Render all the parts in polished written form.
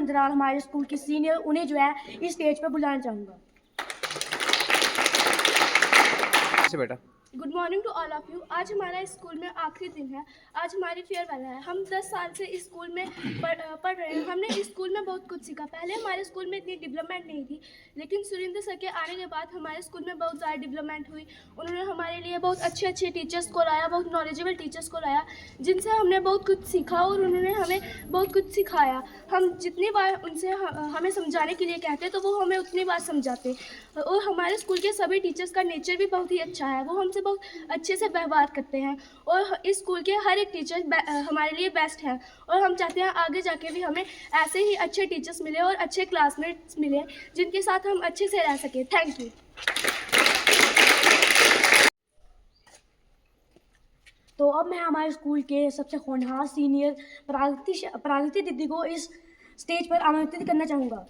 नंदलाल हमारे स्कूल की सीनियर, उन्हें जो है इस स्टेज पर बुलाना चाहूँगा। बेटा good morning to all of you. आज हमारा स्कूल में आखिरी दिन है। आज हमारी फेयरवेल है। हम 10 साल से इस स्कूल में पढ़ रहे हैं। हमने इस स्कूल में बहुत कुछ सीखा। पहले हमारे स्कूल में इतनी डेवलपमेंट नहीं थी, लेकिन सुरेंद्र सर के आने के बाद हमारे स्कूल में बहुत ज़्यादा डेवलपमेंट हुई। उन्होंने हमारे लिए बहुत अच्छे अच्छे टीचर्स को लाया, बहुत नॉलेजेबल टीचर्स को लाया, जिनसे हमने बहुत कुछ सीखा और उन्होंने हमें बहुत कुछ सिखाया। हम जितनी बार उनसे हमें समझाने के लिए कहते तो वो हमें उतनी बार समझाते। और हमारे स्कूल के सभी टीचर्स का नेचर भी बहुत ही अच्छा है। वो हमसे बहुत अच्छे से व्यवहार करते हैं और इस स्कूल के हर एक टीचर हमारे लिए बेस्ट है। और हम चाहते हैं आगे जाके भी हमें ऐसे ही अच्छे टीचर्स मिले और अच्छे क्लासमेट्स मिले, जिनके साथ हम अच्छे से रह सकें। Thank you. तो अब मैं हमारे स्कूल के सबसे होनहार सीनियर प्रागति दीदी को इस स्टेज पर आमंत्रित करना चाहूँगा।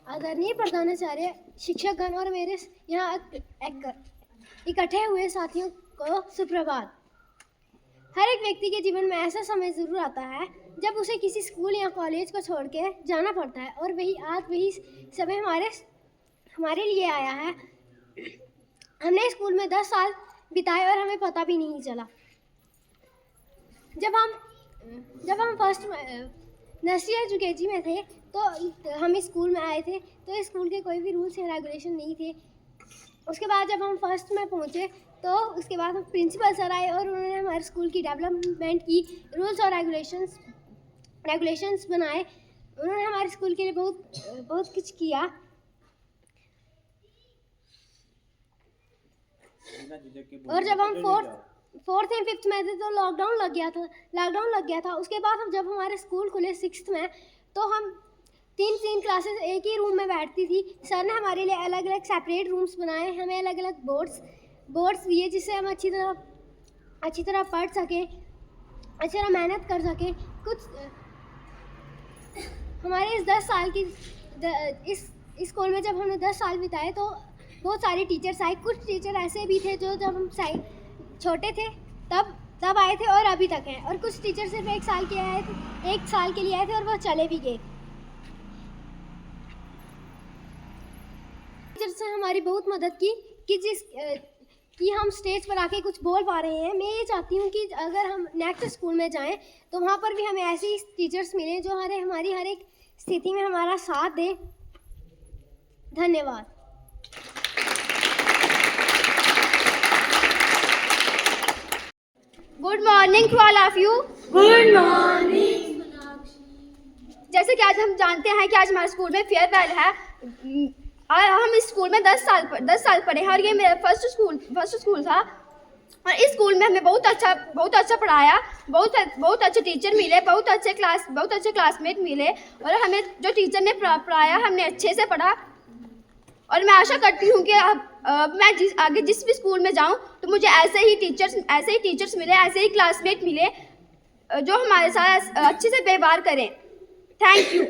आदरणीय प्रधानाचार्य, शिक्षकगण और मेरे यहाँ इकट्ठे हुए साथियों को सुप्रभात। हर एक व्यक्ति के जीवन में ऐसा समय ज़रूर आता है जब उसे किसी स्कूल या कॉलेज को छोड़ के जाना पड़ता है, और वही समय हमारे लिए आया है। हमने स्कूल में 10 साल बिताए और हमें पता भी नहीं चला। जब हम फर्स्ट नर्सरी या यूकेजी में थे तो हम इस स्कूल में आए थे, तो इस स्कूल के कोई भी रूल्स एंड रेगुलेशन नहीं थे। उसके बाद जब हम फर्स्ट में पहुंचे तो उसके बाद हम प्रिंसिपल सर आए और उन्होंने हमारे स्कूल की डेवलपमेंट की, रूल्स और रेगुलेशंस बनाए। उन्होंने हमारे स्कूल के लिए बहुत कुछ किया। और जब हम फोर्थ एंड फिफ्थ में थे तो लॉकडाउन लग गया था। उसके बाद जब हमारे स्कूल खुले 6th में, तो हम तीन क्लासेस एक ही रूम में बैठती थी। सर ने हमारे लिए अलग अलग सेपरेट रूम्स बनाए, हमें अलग अलग बोर्ड्स दिए, जिससे हम अच्छी तरह पढ़ सकें, अच्छी तरह मेहनत कर सकें। हमारे इस 10 साल की इस स्कूल में जब हमने 10 साल बिताए तो बहुत सारे टीचर्स आए। कुछ टीचर ऐसे भी थे जो जब हम छोटे थे तब आए थे और अभी तक हैं, और कुछ टीचर सिर्फ 1 साल के लिए आए थे और वो चले भी गए। टीचर्स ने हमारी बहुत मदद की कि हम स्टेज पर आके कुछ बोल पा रहे हैं। मैं ये चाहती हूँ कि अगर हम नेक्स्ट स्कूल में जाएं तो वहाँ पर भी हमें ऐसे ही टीचर्स मिलें जो हमारी हर एक स्थिति में हमारा साथ दें। धन्यवाद। Good morning to all of you. Good morning. जैसे कि आज हम जानते हैं कि आज हमारे स्कूल में फेयरवेल है। हम इस स्कूल में 10 साल पढ़े हैं और ये मेरा फर्स्ट स्कूल था। और इस स्कूल में हमें बहुत अच्छा पढ़ाया, बहुत अच्छे टीचर मिले, बहुत अच्छे क्लासमेट मिले, और हमें जो टीचर ने पढ़ाया हमने अच्छे से पढ़ा। और मैं आशा करती हूँ कि मैं आगे जिस भी स्कूल में जाऊँ तो मुझे ऐसे ही टीचर्स मिले, ऐसे ही क्लासमेट मिले जो हमारे साथ अच्छे से व्यवहार करें। Thank you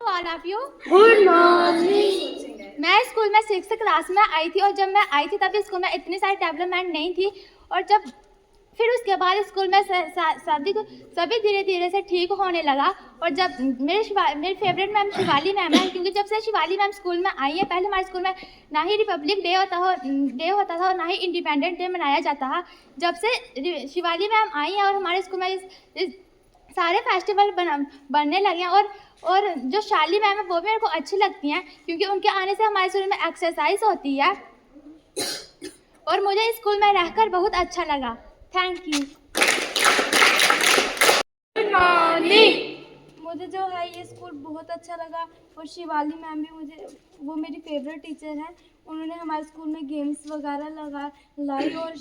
all of you. Good morning. मैं स्कूल में 6th क्लास में आई थी, और जब मैं आई थी तब स्कूल में इतनी सारी डेवलपमेंट नहीं थी। और जब फिर उसके बाद स्कूल में सभी धीरे धीरे से ठीक होने लगा। और जब मेरी फेवरेट मैम शिवाली मैम है, क्योंकि जब से शिवाली मैम स्कूल में आई है, पहले हमारे स्कूल में ना ही रिपब्लिक डे होता था और ना ही इंडिपेंडेंस डे मनाया जाता था। जब से शिवाली मैम आई हैं और हमारे स्कूल में इस सारे फेस्टिवल बनने लगे हैं। और जो शाली मैम है वो भी मेरे को अच्छी लगती हैं, क्योंकि उनके आने से हमारे स्कूल में एक्सरसाइज होती है और मुझे स्कूल में रहकर बहुत अच्छा लगा। Thank you. Good morning. मुझे जो है ये स्कूल बहुत अच्छा लगा, और शिवाली मैम भी वो मेरी फेवरेट टीचर हैं। उन्होंने हमारे स्कूल में गेम्स वगैरह लाई, और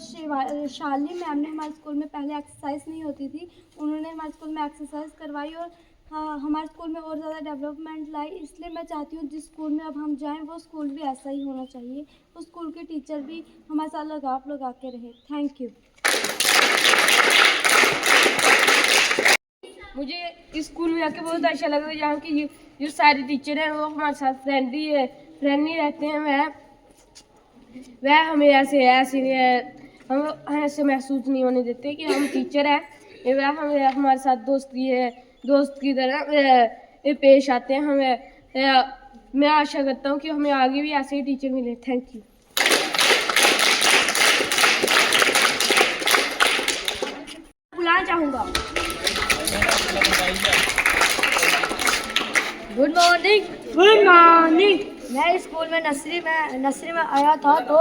शाली मैम ने हमारे स्कूल में पहले एक्सरसाइज नहीं होती थी, उन्होंने हमारे स्कूल में एक्सरसाइज करवाई और हमारे स्कूल में और ज़्यादा डेवलपमेंट लाई। इसलिए मैं चाहती हूँ जिस स्कूल में अब हम जाएं वो स्कूल भी ऐसा ही होना चाहिए, उस स्कूल के टीचर भी हमारे साथ लगाव लगा के रहे। Thank you. मुझे इस स्कूल में आके बहुत अच्छा लगा। यहाँ की जो सारे टीचर हैं वो हमारे साथ फ्रेंडली रहते हैं। वह हमें ऐसे हम ऐसे महसूस नहीं होने देते कि हम टीचर हैं। वह हमें हमारे साथ दोस्त की तरह पेश आते हैं। मैं आशा करता हूँ कि हमें आगे भी ऐसे ही टीचर मिले। Thank you. बुलाना चाहूँगा। Good morning. मैं स्कूल में नर्सरी में आया था, तो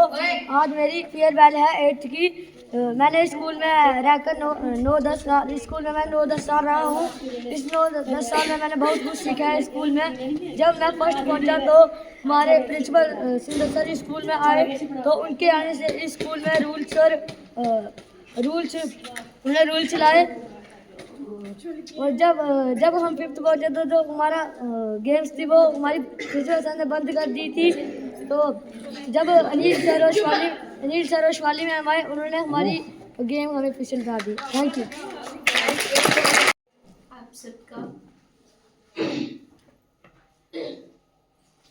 आज मेरी फेयरवेल है 8th की। मैंने स्कूल में रहकर 9-10 साल स्कूल में मैं 9-10 साल रहा हूँ। इस 9-10 साल में मैंने बहुत कुछ सीखा है स्कूल में। जब मैं फर्स्ट पहुँचा तो हमारे प्रिंसिपल सुंदर सर स्कूल में आए, तो उनके आने से स्कूल में रूल चलाए। और जब हम 5th पहुँचे तो जो हमारा गेम्स थी वो हमारी प्रिंसिपल सर ने बंद कर दी थी। तो जब अनिल सर और शिवाली मैम आए, उन्होंने हमारी गेम हमें फिर से करा दी। Thank you. आप सबका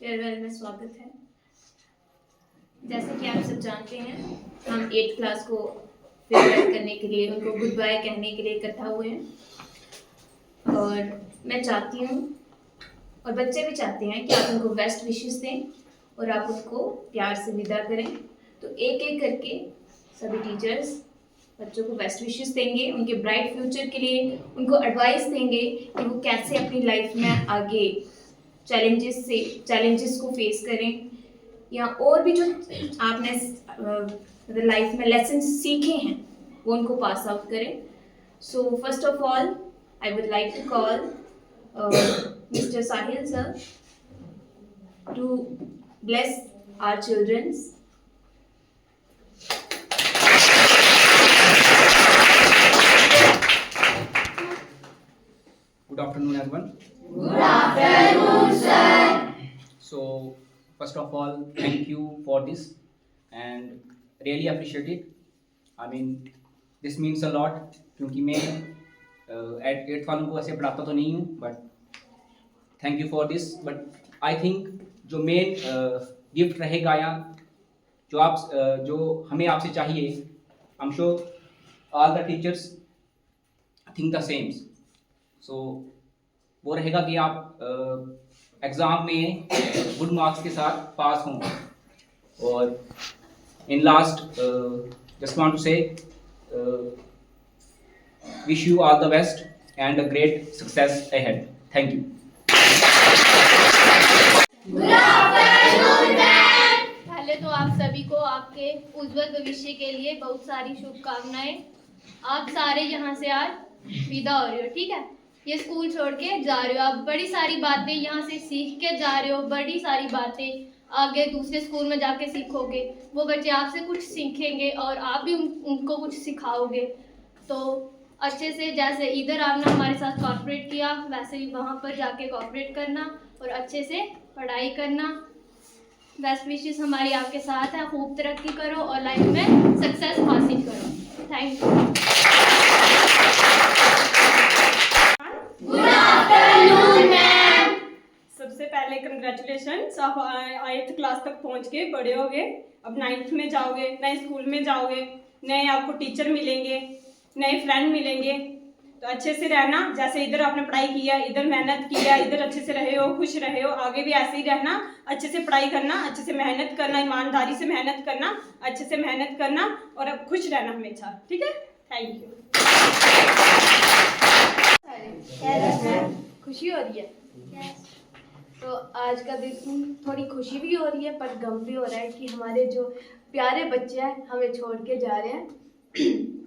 फेयरवेल में स्वागत है। जैसे कि आप सब जानते हैं, हम 8th क्लास को फेयरवेल करने के लिए, उनको गुड बाय कहने के लिए इकट्ठा हुए हैं। और मैं चाहती हूँ और बच्चे भी चाहते हैं कि आप उनको बेस्ट विशेस दें और आप उनको प्यार से विदा करें। तो एक एक करके सभी टीचर्स बच्चों को बेस्ट विशेस देंगे, उनके ब्राइट फ्यूचर के लिए उनको एडवाइस देंगे कि वो कैसे अपनी लाइफ में आगे चैलेंजेस को फेस करें, या और भी जो आपने लाइफ में लेसन सीखे हैं वो उनको पास आउट करें। So first of all I would like to call Mr. Sahil sir to bless our children. Good afternoon, everyone. Good afternoon, sir. So, first of all, thank you for this and really appreciate it. I mean, this means a lot क्योंकि मैं 8th वालों को ऐसे पढ़ाता तो नहीं हूँ, but thank you for this. But I think जो मेन गिफ्ट रहेगा या जो हमें आपसे चाहिए, I am sure all the teachers think the same. So वो रहेगा कि आप एग्ज़ाम में गुड मार्क्स के साथ पास हों। और in last just want to say wish you all the best and a great success ahead. Thank you. पहले तो आप सभी को आपके उज्जवल भविष्य के लिए बहुत सारी शुभकामनाएं। आप सारे यहाँ से आज विदा हो रहे हो, ठीक है? ये स्कूल छोड़ के जा रहे हो, आप बड़ी सारी बातें यहाँ से सीख के जा रहे हो, बड़ी सारी बातें आगे दूसरे स्कूल में जाके सीखोगे। वो बच्चे आपसे कुछ सीखेंगे और आप भी उनको कुछ सिखाओगे। तो अच्छे से, जैसे इधर आपने हमारे साथ कॉर्पोरेट किया, वैसे ही वहाँ पर जाके कॉर्पोरेट करना और अच्छे से पढ़ाई करना। बेस्ट विशेस हमारी आपके साथ है। खूब तरक्की करो और लाइफ में सक्सेस हासिल करो। Thank you. Good afternoon ma'am. सबसे पहले कंग्रेचुलेशंस, आप 8th क्लास तक पहुँच के बड़े हो गए। अब 9th में जाओगे, नए स्कूल में जाओगे, नए आपको टीचर मिलेंगे, नए फ्रेंड मिलेंगे। तो अच्छे से रहना, जैसे इधर आपने पढ़ाई किया, इधर मेहनत किया, इधर अच्छे से रहे हो, खुश रहे हो, आगे भी ऐसे ही रहना। अच्छे से पढ़ाई करना, अच्छे से मेहनत करना, ईमानदारी से मेहनत करना, अच्छे से मेहनत करना और अब खुश रहना हमेशा, ठीक है? Thank you. खुशी हो रही है। तो आज का दिन थोड़ी खुशी भी हो रही है पर गम भी हो रहा है कि हमारे जो प्यारे बच्चे हैं हमें छोड़ के जा रहे हैं।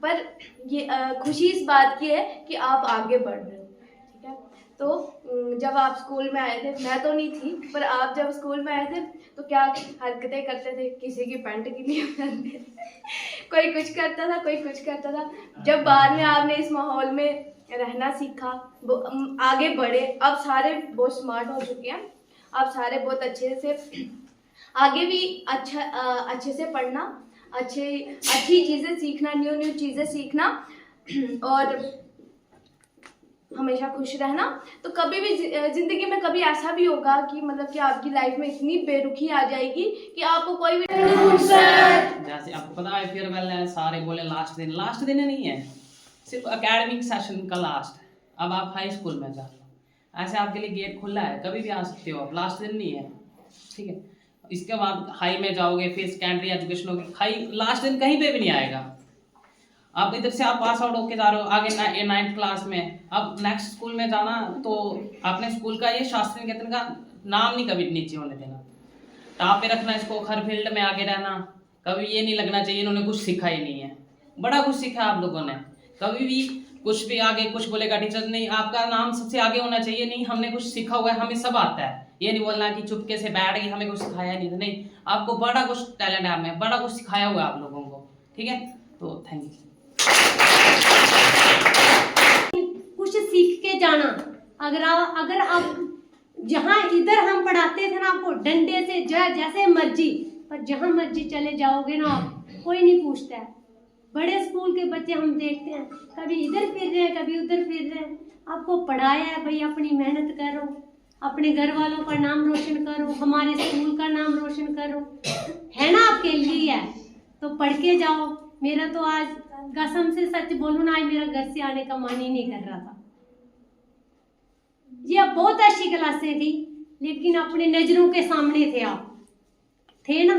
पर ये खुशी इस बात की है कि आप आगे बढ़ रहे हो, ठीक है? तो जब आप स्कूल में आए थे, मैं तो नहीं थी, पर आप जब स्कूल में आए थे तो क्या हरकतें करते थे, किसी की पैंट गिली हो जाती थी, कोई कुछ करता था, कोई कुछ करता था। जब बाद में आपने इस माहौल में रहना सीखा, वो आगे बढ़े, अब सारे बहुत स्मार्ट हो चुके हैं, आप सारे बहुत अच्छे से आगे भी अच्छे से पढ़ना, अच्छी चीज़ें सीखना, न्यू चीज़ें सीखना और हमेशा खुश रहना। तो कभी भी ज़िंदगी में कभी ऐसा भी होगा कि मतलब कि आपकी लाइफ में इतनी बेरुखी आ जाएगी कि आपको कोई भी जैसे आपको पता है फेयरवेल है, सारे बोले लास्ट दिन नहीं है, सिर्फ एकेडमिक सेशन का लास्ट है। अब आप हाई स्कूल में जा रहे हो, ऐसे आपके लिए गेट खुला है, कभी भी आ सकते हो आप, लास्ट दिन नहीं है, ठीक है। इसके बाद हाई में जाओगे, फिर सेकेंडरी एजुकेशन होगी, हाई लास्ट दिन कहीं पे भी नहीं आएगा। अब इधर से आप पास आउट होके जा रहे हो आगे 9th क्लास में, अब नेक्स्ट स्कूल में जाना तो अपने स्कूल का ये शास्त्रीय निकेतन का नाम नहीं कभी नीचे होने देना, टॉप पे रखना इसको, हर फील्ड में आगे रहना। कभी ये नहीं लगना चाहिए इन्होंने कुछ सीखा ही नहीं है, बड़ा कुछ सीखा आप लोगों ने। कभी भी कुछ भी आगे कुछ बोलेगा टीचर, नहीं आपका नाम सबसे आगे होना चाहिए, नहीं हमने कुछ सीखा हुआ है, हमें सब आता है। ये नहीं बोलना कि चुपके से बैठ गए हमें कुछ सिखाया नहीं था, नहीं आपको बड़ा कुछ टैलेंट है, हमें बड़ा कुछ सिखाया हुआ है आप लोगों को, ठीक है। तो थैंक यू। कुछ सीख के जाना। अगर आप जहाँ इधर हम पढ़ाते थे ना आपको डंडे से जैसे मर्जी, पर जहाँ मर्जी चले जाओगे ना आप, कोई नहीं पूछता है। बड़े स्कूल के बच्चे हम देखते हैं कभी इधर फिर रहे हैं कभी उधर फिर रहे हैं। आपको पढ़ाया है भाई, अपनी मेहनत करो, अपने घर वालों का नाम रोशन करो, हमारे स्कूल का नाम रोशन करो, है ना, आपके लिए है तो पढ़ के जाओ। मेरा तो आज कसम से सच बोलूं ना, आज मेरा घर से आने का मन ही नहीं कर रहा था। ये बहुत अच्छी क्लासें थी, लेकिन अपने नजरों के सामने थे आप, थे ना।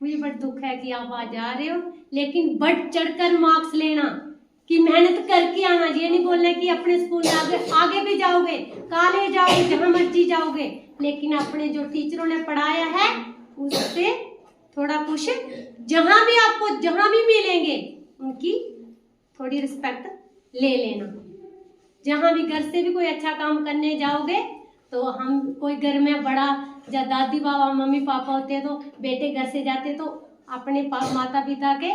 मुझे बड़ा दुख है कि आप आज जा रहे हो, लेकिन बढ़ चढ़कर मार्क्स लेना, कि मेहनत करके आना। ये नहीं बोलना कि अपने स्कूल में आगे भी जाओगे, कॉलेज जाओगे, जहाँ मर्जी जाओगे, लेकिन अपने जो टीचरों ने पढ़ाया है उससे थोड़ा कुछ, जहाँ भी आपको जहाँ भी मिलेंगे उनकी थोड़ी रिस्पेक्ट ले लेना। जहाँ भी घर से भी कोई अच्छा काम करने जाओगे तो हम कोई घर में बड़ा या दादी बाबा मम्मी पापा होते तो बेटे घर से जाते तो अपने माता पिता के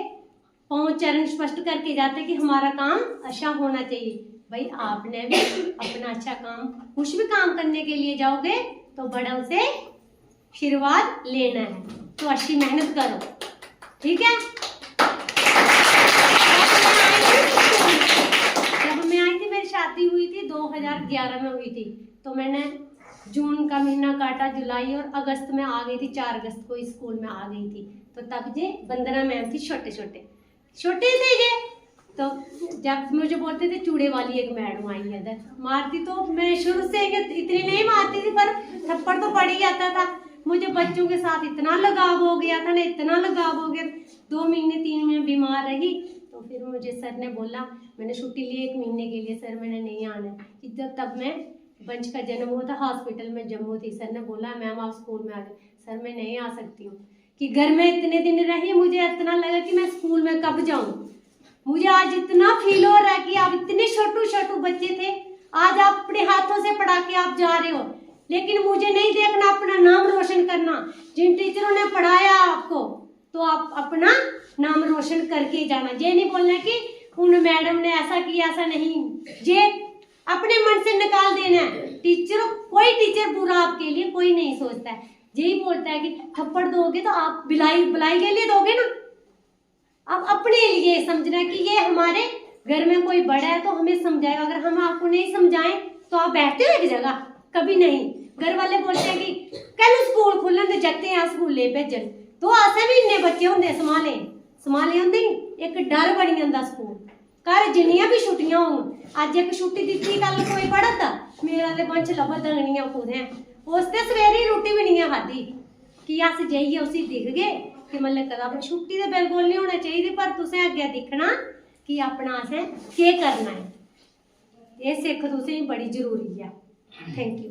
पाँव चरण स्पष्ट करके जाते कि हमारा काम अच्छा होना चाहिए। भाई आपने भी अपना अच्छा काम, कुछ भी काम करने के लिए जाओगे तो बड़ों से आशीर्वाद लेना है, तो अच्छी मेहनत करो, ठीक है। जब मैं आई थी, मेरी शादी हुई थी 2011 में हुई थी, तो मैंने जून का महीना काटा, जुलाई और अगस्त में आ गई थी, 4 अगस्त को स्कूल में आ गई थी। तो तब जे वंदना मैम थी, छोटे थे ये, तो जब मुझे बोलते थे चूड़े वाली एक मैडम आई है इधर, मारती तो मैं शुरू से इतनी नहीं मारती थी, पर थप्पड़ तो पड़ ही जाता था। मुझे बच्चों के साथ इतना लगाव हो गया था ना, इतना लगाव हो गया। 2 महीने 3 महीने बीमार रही, तो फिर मुझे सर ने बोला, मैंने छुट्टी ली 1 महीने के लिए, सर मैंने नहीं आना। जब तब मैं बंच का जन्म हुआ था, हॉस्पिटल में जम्मू थी। सर ने बोला मैम आप स्कूल में आ गए। सर मैं नहीं आ सकती हूँ, कि घर में इतने दिन रही, मुझे इतना लगा कि मैं स्कूल में कब जाऊँ। मुझे आज इतना फील हो रहा है कि आप इतने छोटू बच्चे थे, आज आप अपने हाथों से पढ़ा के आप जा रहे हो, लेकिन मुझे नहीं देखना, अपना नाम रोशन करना। जिन टीचरों ने पढ़ाया आपको, तो आप अपना नाम रोशन करके जाना। ये नहीं बोलना कि उन मैडम ने ऐसा किया, ऐसा नहीं, ये अपने मन से निकाल देना है। टीचर, कोई टीचर बुरा आपके लिए कोई नहीं सोचता है। यही बोलता है कि थप्पड़ दोगे तो आप बिलाई के लिए दोगे ना, आप अपने लिए समझना कि ये हमारे घर में कोई बड़ा है तो हमें समझाएगा। अगर हम आपको नहीं समझाएं तो आप बैठते हो एक जगह, कभी नहीं। घर वाले बोलते हैं कि कल स्कूल खुलन तो जगते हैं स्कूल ले भेजन, तो असें भी इन्ने बच्चे होंगे समाले होंगे, एक डर बनी जंदा स्कूल घर जिन्नियां भी छुट्टियां होन। अज एक छुट्टी दी, कल कोई पढ़दा, मेरा ते बंच लब्भा दंगनियां कुदै, उस ते सवेरे रुट्टी भी नहीं खाधी कि अस जाइए उसी दिखगे कि मतलब कदा छुट्टी तो बिल्कुल नहीं होना चाहिए, पर तुसें अग्गे दिखना कि अपना असें केह् करना है। ये सिक्ख तुसें बड़ी जरूरी है। Thank you.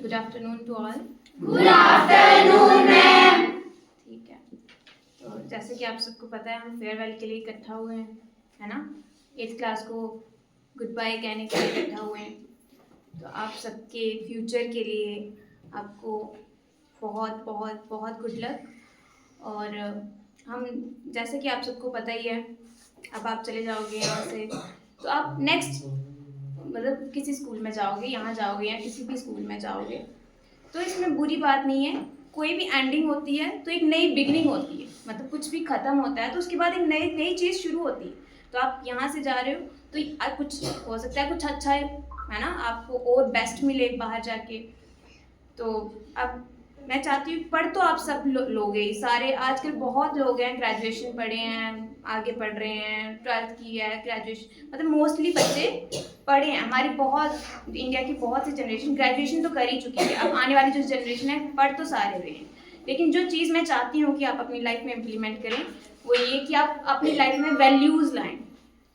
Good afternoon to all. Good afternoon ma'am. ठीक है, तो जैसे कि आप सबको पता है हम फेयरवेल के लिए इकट्ठा हुए हैं, है ना। 8th क्लास को गुड बाय कहने के लिए इकट्ठा हुए हैं। तो आप सबके फ्यूचर के लिए आपको बहुत बहुत बहुत गुड लक। और हम, जैसे कि आप सबको पता ही है, अब आप चले जाओगे यहाँ से तो आप नेक्स्ट मतलब किसी स्कूल में जाओगे, यहाँ जाओगे या किसी भी स्कूल में जाओगे, तो इसमें बुरी बात नहीं है। कोई भी एंडिंग होती है तो एक नई बिगनिंग होती है, मतलब कुछ भी ख़त्म होता है तो उसके बाद एक नई चीज़ शुरू होती है। तो आप यहाँ से जा रहे हो तो कुछ हो सकता है कुछ अच्छा है ना, आपको और बेस्ट मिले बाहर जाके। तो अब मैं चाहती हूँ पढ़ तो आप सब लोगे ही सारे, आजकल बहुत लोग हैं ग्रेजुएशन पढ़े हैं, आगे पढ़ रहे हैं, 12th की है, ग्रेजुएशन, मतलब मोस्टली बच्चे पढ़े हैं। हमारी बहुत इंडिया की बहुत सी जनरेशन ग्रेजुएशन तो कर ही चुकी है। अब आने वाली जो जनरेशन है पढ़ तो सारे रहे हैं, लेकिन जो चीज़ मैं चाहती हूँ कि आप अपनी लाइफ में इम्प्लीमेंट करें वो ये कि आप अपनी लाइफ में वैल्यूज़ लाएँ,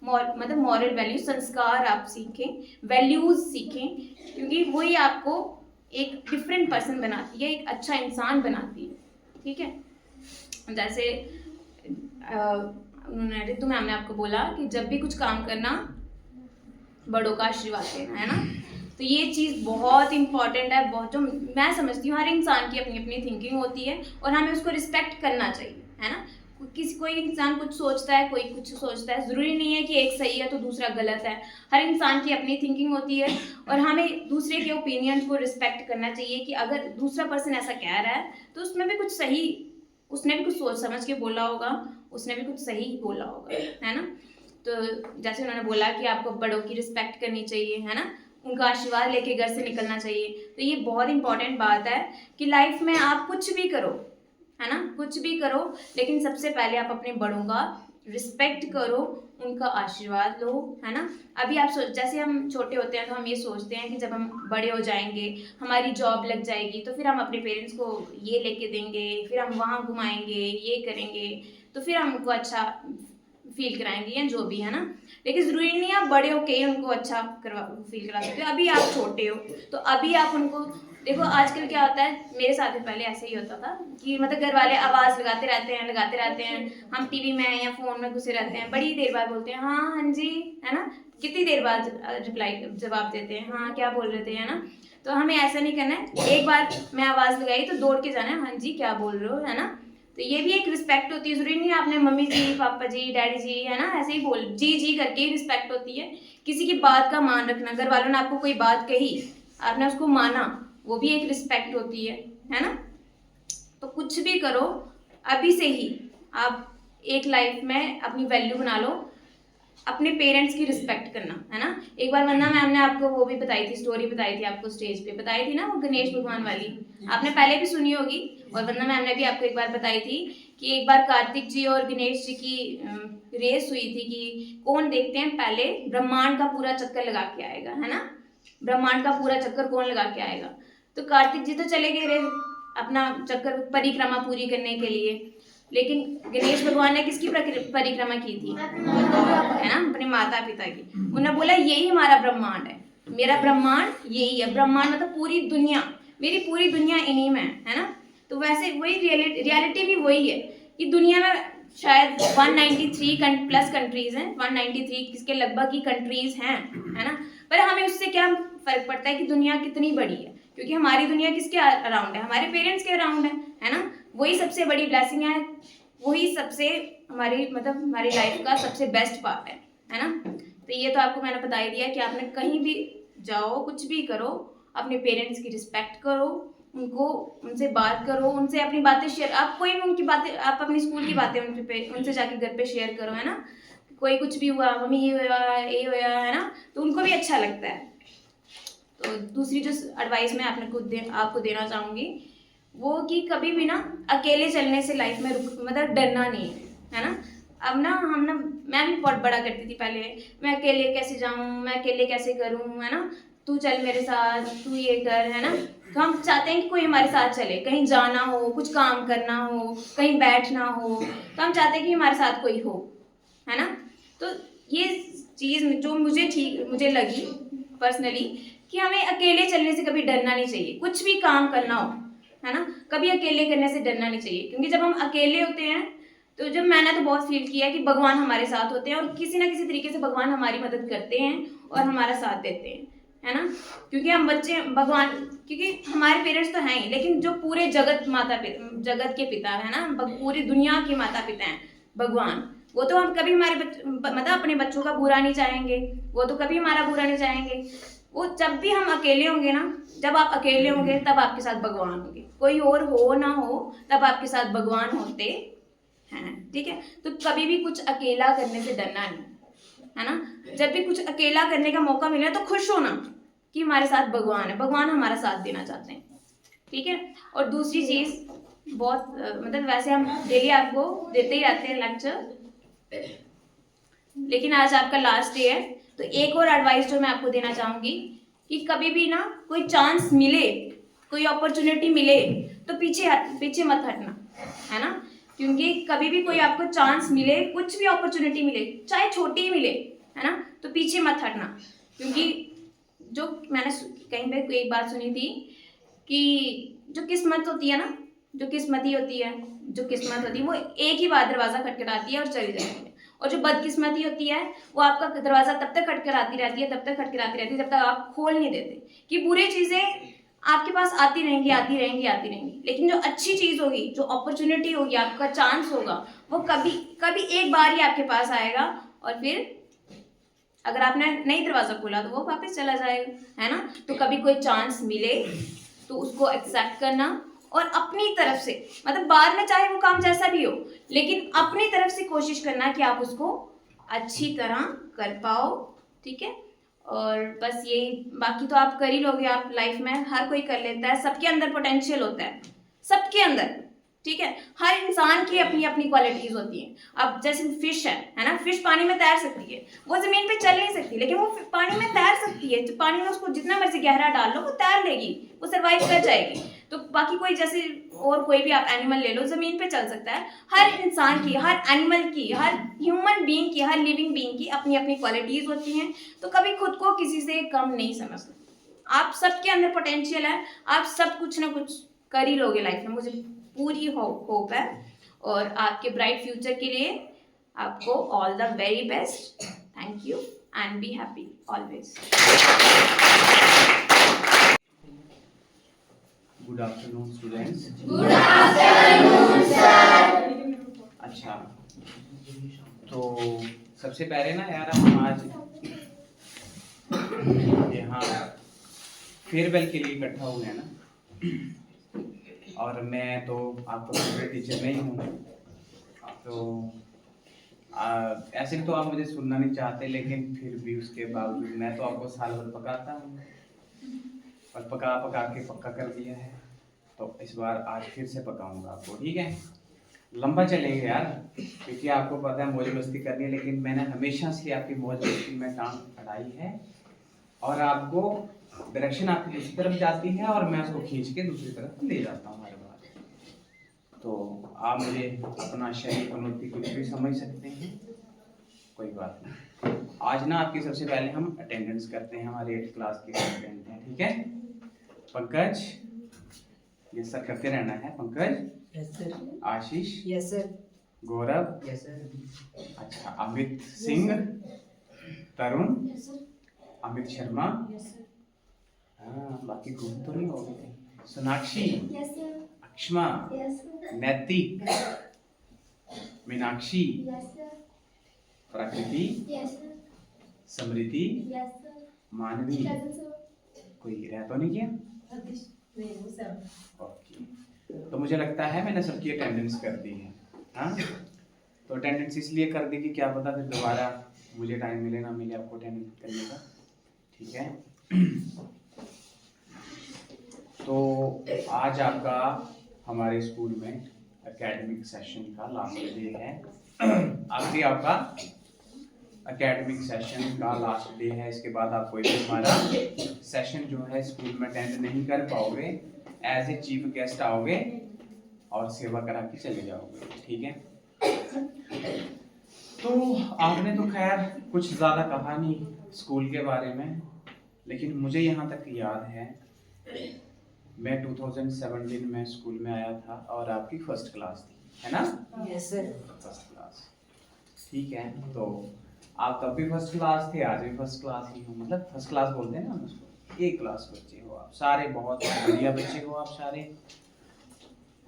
मतलब मॉरल वैल्यूज, संस्कार आप सीखें, वैल्यूज़ सीखें, क्योंकि वही आपको एक डिफरेंट पर्सन बनाती है, एक अच्छा इंसान बनाती है। ठीक है, जैसे रितु मैम ने आपको बोला कि जब भी कुछ काम करना बड़ों का आशीर्वाद लेना, है ना, तो ये चीज़ बहुत इंपॉर्टेंट है। बहुत, जो मैं समझती हूँ हर इंसान की अपनी अपनी थिंकिंग होती है और हमें उसको रिस्पेक्ट करना चाहिए, है ना। कोई इंसान कुछ सोचता है, कोई कुछ सोचता है, ज़रूरी नहीं है कि एक सही है तो दूसरा गलत है। हर इंसान की अपनी थिंकिंग होती है और हमें दूसरे के ओपिनियन को रिस्पेक्ट करना चाहिए कि अगर दूसरा पर्सन ऐसा कह रहा है तो उसमें भी कुछ सही, उसने भी कुछ सोच समझ के बोला होगा, उसने भी कुछ सही बोला होगा, है ना। तो जैसे उन्होंने बोला कि आपको बड़ों की रिस्पेक्ट करनी चाहिए, है ना, उनका आशीर्वाद लेके घर से निकलना चाहिए। तो ये बहुत इंपॉर्टेंट बात है कि लाइफ में आप कुछ भी करो, है ना, कुछ भी करो, लेकिन सबसे पहले आप अपने बड़ों का रिस्पेक्ट करो, उनका आशीर्वाद लो, है ना। अभी आप जैसे हम छोटे होते हैं तो हम ये सोचते हैं कि जब हम बड़े हो जाएंगे, हमारी जॉब लग जाएगी, तो फिर हम अपने पेरेंट्स को ये लेके देंगे, फिर हम वहाँ घुमाएंगे, ये करेंगे, तो फिर हम उनको अच्छा फील कराएंगे या जो भी, है ना। लेकिन ज़रूरी नहीं आप बड़े होके ही उनको अच्छा फील करा सकते हो। अभी आप छोटे हो तो अभी आप उनको देखो। आजकल क्या होता है, मेरे साथ भी पहले ऐसे ही होता था कि मतलब घर वाले आवाज़ लगाते रहते हैं, हम टीवी में या फ़ोन में घुसे रहते हैं, बड़ी देर बाद बोलते हैं हाँ हाँ जी, है ना, कितनी देर बाद जवाब देते हैं हाँ क्या बोल रहे थे, है ना। तो हमें ऐसा नहीं करना है, एक बार मैं आवाज़ लगाई तो दौड़ के जाना है हाँ जी क्या बोल रहे हो, है ना। तो ये भी एक रिस्पेक्ट होती है, ज़रूरी नहीं आपने मम्मी जी, पापा जी, डैडी जी, है ना, ऐसे ही बोल जी करके ही रिस्पेक्ट होती है। किसी की बात का मान रखना, घर वालों ने आपको कोई बात कही, आपने उसको माना, वो भी एक रिस्पेक्ट होती है ना। तो कुछ भी करो अभी से ही आप एक लाइफ में अपनी वैल्यू बना लो, अपने पेरेंट्स की रिस्पेक्ट करना, है ना। एक बार वंदना मैम ने आपको वो भी बताई थी, स्टोरी बताई थी आपको, स्टेज पे बताई थी ना, वो गणेश भगवान वाली, आपने पहले भी सुनी होगी। और वंदना मैम ने भी आपको एक बार बताई थी कि एक बार कार्तिक जी और गणेश जी की रेस हुई थी कि कौन देखते हैं पहले ब्रह्मांड का पूरा चक्कर लगा के आएगा, है ना, ब्रह्मांड का पूरा चक्कर कौन लगा के आएगा। तो कार्तिक जी तो चले गए अपना चक्कर परिक्रमा पूरी करने के लिए, लेकिन गणेश भगवान ने किसकी परिक्रमा की थी, है ना, अपने माता पिता की। उन्होंने बोला यही हमारा ब्रह्मांड है, मेरा ब्रह्मांड यही है, ब्रह्मांड मतलब पूरी दुनिया, मेरी पूरी दुनिया इन्हीं में है ना। तो वैसे वही रियलिटी भी वही है कि दुनिया में शायद 193 प्लस कंट्रीज हैं, 193 किसके लगभग ही कंट्रीज हैं, है ना। पर हमें उससे क्या फर्क पड़ता है कि दुनिया कितनी बड़ी है, क्योंकि हमारी दुनिया किसके अराउंड है, हमारे पेरेंट्स के अराउंड है ना। वही सबसे बड़ी ब्लेसिंग है, वही सबसे हमारी मतलब हमारी लाइफ का सबसे बेस्ट पार्ट है ना। तो ये तो आपको मैंने बता ही दिया कि आपने कहीं भी जाओ, कुछ भी करो, अपने पेरेंट्स की रिस्पेक्ट करो, उनसे बात करो, उनसे अपनी बातें शेयर, आप कोई भी उनकी बातें, आप अपनी स्कूल की बातें उनसे जाके घर पे शेयर करो, है ना। कोई कुछ भी हुआ, मम्मी ये हुआ, है ना, तो उनको भी अच्छा लगता है। तो दूसरी जो एडवाइस मैं आपको देना चाहूँगी वो कि कभी भी ना अकेले चलने से लाइफ में मतलब डरना नहीं है ना। अब ना मैं भी बहुत बड़ा करती थी पहले, मैं अकेले कैसे जाऊँ, मैं अकेले कैसे करूँ, है ना, तू चल मेरे साथ, तू ये कर, है ना। तो हम चाहते हैं कि कोई हमारे साथ चले, कहीं जाना हो, कुछ काम करना हो, कहीं बैठना हो, तो हम चाहते हैं कि हमारे साथ कोई हो, है ना। तो ये चीज़ जो मुझे लगी पर्सनली कि हमें अकेले चलने से कभी डरना नहीं चाहिए, कुछ भी काम करना हो, है ना, कभी अकेले करने से डरना नहीं चाहिए। क्योंकि जब हम अकेले होते हैं तो जब मैंने तो बहुत फील किया कि भगवान हमारे साथ होते हैं और किसी ना किसी तरीके से भगवान हमारी मदद करते हैं और हमारा साथ देते हैं, है ना। क्योंकि हम बच्चे भगवान, क्योंकि हमारे पेरेंट्स तो हैं ही, लेकिन जो पूरे जगत के पिता है ना, पूरी दुनिया के माता पिता हैं भगवान, वो तो हम कभी हमारे मतलब अपने बच्चों का बुरा नहीं चाहेंगे, वो तो कभी हमारा बुरा नहीं चाहेंगे। वो जब भी हम अकेले होंगे ना, जब आप अकेले होंगे तब आपके साथ भगवान होंगे, कोई और हो ना हो तब आपके साथ भगवान होते हैं, ठीक है। तो कभी भी कुछ अकेला करने से डरना नहीं, है ना। जब भी कुछ अकेला करने का मौका मिले तो खुश होना कि हमारे साथ भगवान है, भगवान हमारा साथ देना चाहते हैं, ठीक है। और दूसरी चीज़ बहुत मतलब वैसे हम डेली आपको देते ही रहते हैं लेक्चर, लेकिन आज आपका लास्ट डे है, तो एक और एडवाइस जो मैं आपको देना चाहूँगी कि कभी भी ना कोई चांस मिले, कोई अपॉर्चुनिटी मिले तो पीछे मत हटना, है ना। क्योंकि कभी भी कोई आपको चांस मिले, कुछ भी अपॉर्चुनिटी मिले, चाहे छोटी ही मिले, है ना, तो पीछे मत हटना। क्योंकि जो मैंने कहीं पे एक बात सुनी थी कि जो किस्मत होती है ना, जो किस्मती होती है, जो किस्मत होती है वो एक ही बार दरवाज़ा खटखटाती है और चली जाती है, और जो बदकिस्मती होती है वो आपका दरवाज़ा तब तक खटखटाती रहती है, तब तक खटखटाती रहती है जब तक आप खोल नहीं देते। कि बुरी चीज़ें आपके पास आती रहेंगी, आती रहेंगी, आती रहेंगी, लेकिन जो अच्छी चीज़ होगी, जो अपॉर्चुनिटी होगी, आपका चांस होगा, वो कभी कभी एक बार ही आपके पास आएगा, और फिर अगर आपने नहीं दरवाज़ा खोला तो वो वापस चला जाएगा, है ना। तो कभी कोई चांस मिले तो उसको एक्सेप्ट करना, और अपनी तरफ से, मतलब बाद में चाहे वो काम जैसा भी हो, लेकिन अपनी तरफ से कोशिश करना कि आप उसको अच्छी तरह कर पाओ, ठीक है। और बस यही, बाकी तो आप कर ही लोगे, आप लाइफ में हर कोई कर लेता है, सबके अंदर पोटेंशियल होता है, सबके अंदर, ठीक है। हर इंसान की अपनी अपनी क्वालिटीज होती हैं। अब जैसे फिश है ना, फिश पानी में तैर सकती है, वो जमीन पे चल नहीं सकती, लेकिन वो पानी में तैर सकती है, तो पानी में उसको जितना मर्जी गहरा डाल लो वो तैर लेगी, वो सर्वाइव कर जाएगी। तो बाकी कोई जैसे और कोई भी आप एनिमल ले लो, जमीन पे चल सकता है। हर इंसान की, हर एनिमल की, हर ह्यूमन बीइंग की, हर लिविंग बीइंग की अपनी अपनी क्वालिटीज होती हैं। तो कभी खुद को किसी से कम नहीं समझना, आप सबके अंदर पोटेंशियल है, आप सब कुछ ना कुछ कर ही लोगे लाइफ में, मुझे पूरी होप है। और आपके ब्राइट फ्यूचर के लिए आपको all the very best. Thank you and be happy always. Good afternoon students. Good afternoon sir. अच्छा, तो सबसे पहले ना यार हम आज यहाँ फेयरवेल के लिए इकट्ठा हुए हैं ना, और मैं तो आपका फेवरेट टीचर नहीं हूँ, तो ऐसे तो आप मुझे सुनना नहीं चाहते, लेकिन फिर भी उसके बावजूद मैं तो आपको साल भर पकाता हूँ, और पका पका के पक्का कर दिया है, तो इस बार आज फिर से पकाऊंगा आपको, ठीक है। लंबा चलेंगे यार, क्योंकि आपको पता है मौज मस्ती करनी है, लेकिन मैंने हमेशा से आपकी मौज मस्ती में टांग अड़ाई है, और आपको डायरेक्शन आपकी दूसरी तरफ जाती है और मैं उसको खींच के दूसरी तरफ ले जाता हूँ हर बार। तो आप मुझे अपना शरीर पनौती कुछ भी समझ सकते हैं, कोई बात नहीं। आज ना आपकी सबसे पहले हम अटेंडेंस करते हैं, हमारे 8th क्लास के स्टूडेंट हैं, ठीक है। पंकज, ये सर करते रहना है। Pankaj, yes sir. Ashish, yes sir. Gaurav, yes sir. अच्छा, अमित सिंह, तरुण, अमित शर्मा, हाँ, बाकी घूम तो नहीं हो गए। सोनाक्षी, अक्षमा, नैतिक, मीनाक्षी, प्रकृति, समृद्धि, मानवी, कोई रह तो नहीं किया? ओके, तो मुझे लगता है मैंने सबकी अटेंडेंस कर दी है, हाँ। तो अटेंडेंस इसलिए कर दी कि क्या पता फिर दोबारा मुझे टाइम मिले ना मिले आपको अटेंड करने का, ठीक है। तो आज आपका हमारे स्कूल में एकेडमिक सेशन का लास्ट डे है। आखिरी आपका एकेडमिक सेशन का लास्ट डे है, इसके बाद आप कोई भी हमारा सेशन जो है स्कूल में अटेंड नहीं कर पाओगे, एज ए चीफ गेस्ट आओगे और सेवा करा के चले जाओगे, ठीक है। तो आपने तो खैर कुछ ज़्यादा कहा नहीं स्कूल के बारे में, लेकिन मुझे यहाँ तक याद है मैं 2017 में स्कूल में आया था और आपकी फर्स्ट क्लास थी, है ना? Yes sir. फर्स्ट क्लास, ठीक है। तो आप तब भी फर्स्ट क्लास थे, आज भी फर्स्ट क्लास ही हो, मतलब फर्स्ट क्लास बोलते हैं ना हम उसको, एक क्लास बच्चे हो आप सारे, बहुत बढ़िया बच्चे हो आप सारे।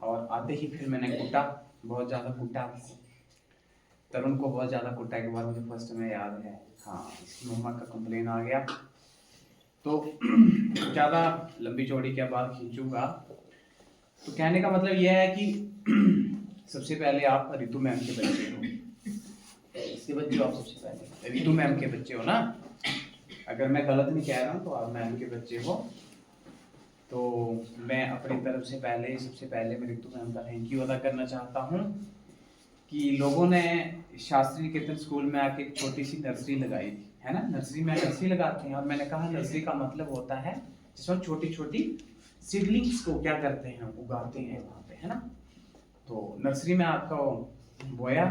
और आते ही फिर मैंने कूटा, बहुत ज़्यादा कूटा, तरुण को बहुत ज़्यादा कूटा एक बार, मुझे फर्स्ट में याद है, हाँ, इसकी मम्मा का कंप्लेन आ गया, तो ज़्यादा लंबी चौड़ी क्या बात खींचूंगा, तो कहने का मतलब यह है कि सबसे पहले आप रितु मैम के बच्चे हो, इसके बच्चे हो आप, सबसे पहले रितु मैम के बच्चे हो ना, अगर मैं गलत नहीं कह रहा हूँ तो आप मैम के बच्चे हो। तो मैं अपनी तरफ से सबसे पहले मैं रितु मैम का थैंक यू अदा करना चाहता हूँ कि लोगों ने शास्त्री निकेतन स्कूल में आके एक छोटी सी नर्सरी लगाई थी, है ना। नर्सरी में नर्सरी लगाते हैं, और मैंने कहा नर्सरी का मतलब होता है जिसमें छोटी छोटी सीडलिंग्स को क्या करते हैं, उगाते हैं वहाँ पे, है ना। तो नर्सरी में आपका बोया,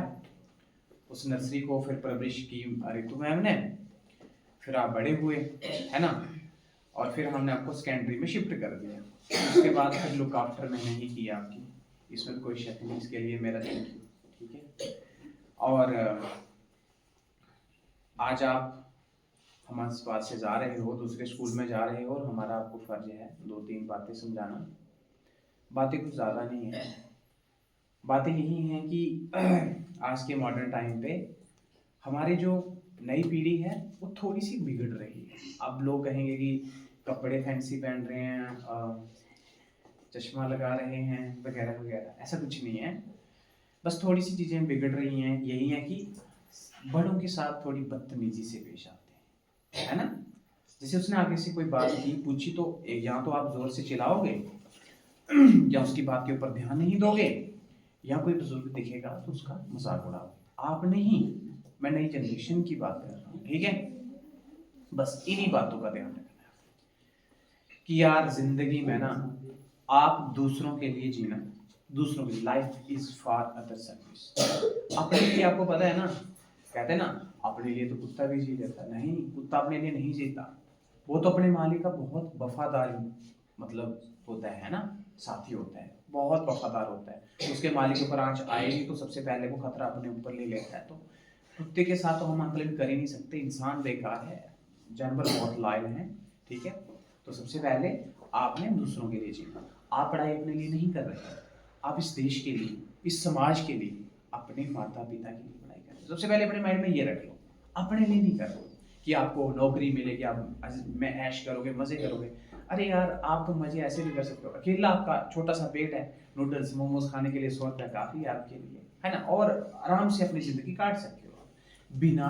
उस नर्सरी को फिर परवरिश की रितु मैम ने, फिर आप बड़े हुए, है ना, और फिर हमने आपको सेकेंडरी में शिफ्ट कर दिया। उसके बाद फिर लुक आफ्टर मैंने ही किया आपकी, इसमें कोई शक नहीं, इसके लिए मेरा थैंक यू, ठीक है। और आज आप हमारे पास से जा रहे हो, दूसरे स्कूल में जा रहे हो, और हमारा आपको फर्ज है 2-3 बातें समझाना। बातें कुछ ज़्यादा नहीं है, बातें यही हैं कि आज के मॉडर्न टाइम पे हमारी जो नई पीढ़ी है वो थोड़ी सी बिगड़ रही है। अब लोग कहेंगे कि कपड़े फैंसी पहन रहे हैं, चश्मा लगा रहे हैं वगैरह वगैरह, ऐसा कुछ नहीं है, बस थोड़ी सी चीज़ें बिगड़ रही हैं। यही है कि बड़ों के साथ थोड़ी बदतमीजी से पेश आते हैं, है ना। जैसे उसने आगे से कोई बात की पूछी तो या तो आप जोर से चिल्लाओगे, या उसकी बात के ऊपर ध्यान नहीं दोगे, या कोई बुजुर्ग दिखेगा तो उसका मजाक उड़ाओगे। आप नहीं, मैं नई जनरेशन की बात कर रहा हूँ, ठीक है। बस इन्हीं बातों का ध्यान रखना है कि यार जिंदगी में ना आप दूसरों के लिए जीना, दूसरों की life is for other service. अपने लिए आपको पता है ना, कहते हैं ना अपने लिए तो कुत्ता भी जी लेता, नहीं, कुत्ता अपने लिए नहीं जीता, वो तो अपने मालिक का बहुत वफादार मतलब होता है ना, साथी होता है, बहुत वफादार होता है। उसके मालिक के ऊपर आंच आएगी तो सबसे पहले वो खतरा अपने ऊपर ले लेता है। तो कुत्ते के साथ तो हम आकलन कर ही नहीं सकते, इंसान बेकार है, जानवर बहुत लायल हैं, ठीक है। तो सबसे पहले आपने दूसरों के लिए जीना। आप पढ़ाई अपने लिए नहीं कर रहे, आप इस देश के लिए, इस समाज के लिए, अपने माता पिता के लिए पढ़ाई कर रहे। सबसे पहले अपने माइंड में ये रख लो, अपने लिए नहीं कर रहे कि आपको नौकरी मिलेगी, आप में ऐश करोगे, मजे करोगे। अरे यार आप तो मजे ऐसे भी कर सकते हो, अकेला आपका छोटा सा पेट है, नूडल्स मोमोज खाने के लिए 100 रुपया काफ़ी है आपके लिए, है ना, और आराम से अपनी ज़िंदगी काट सकते हो बिना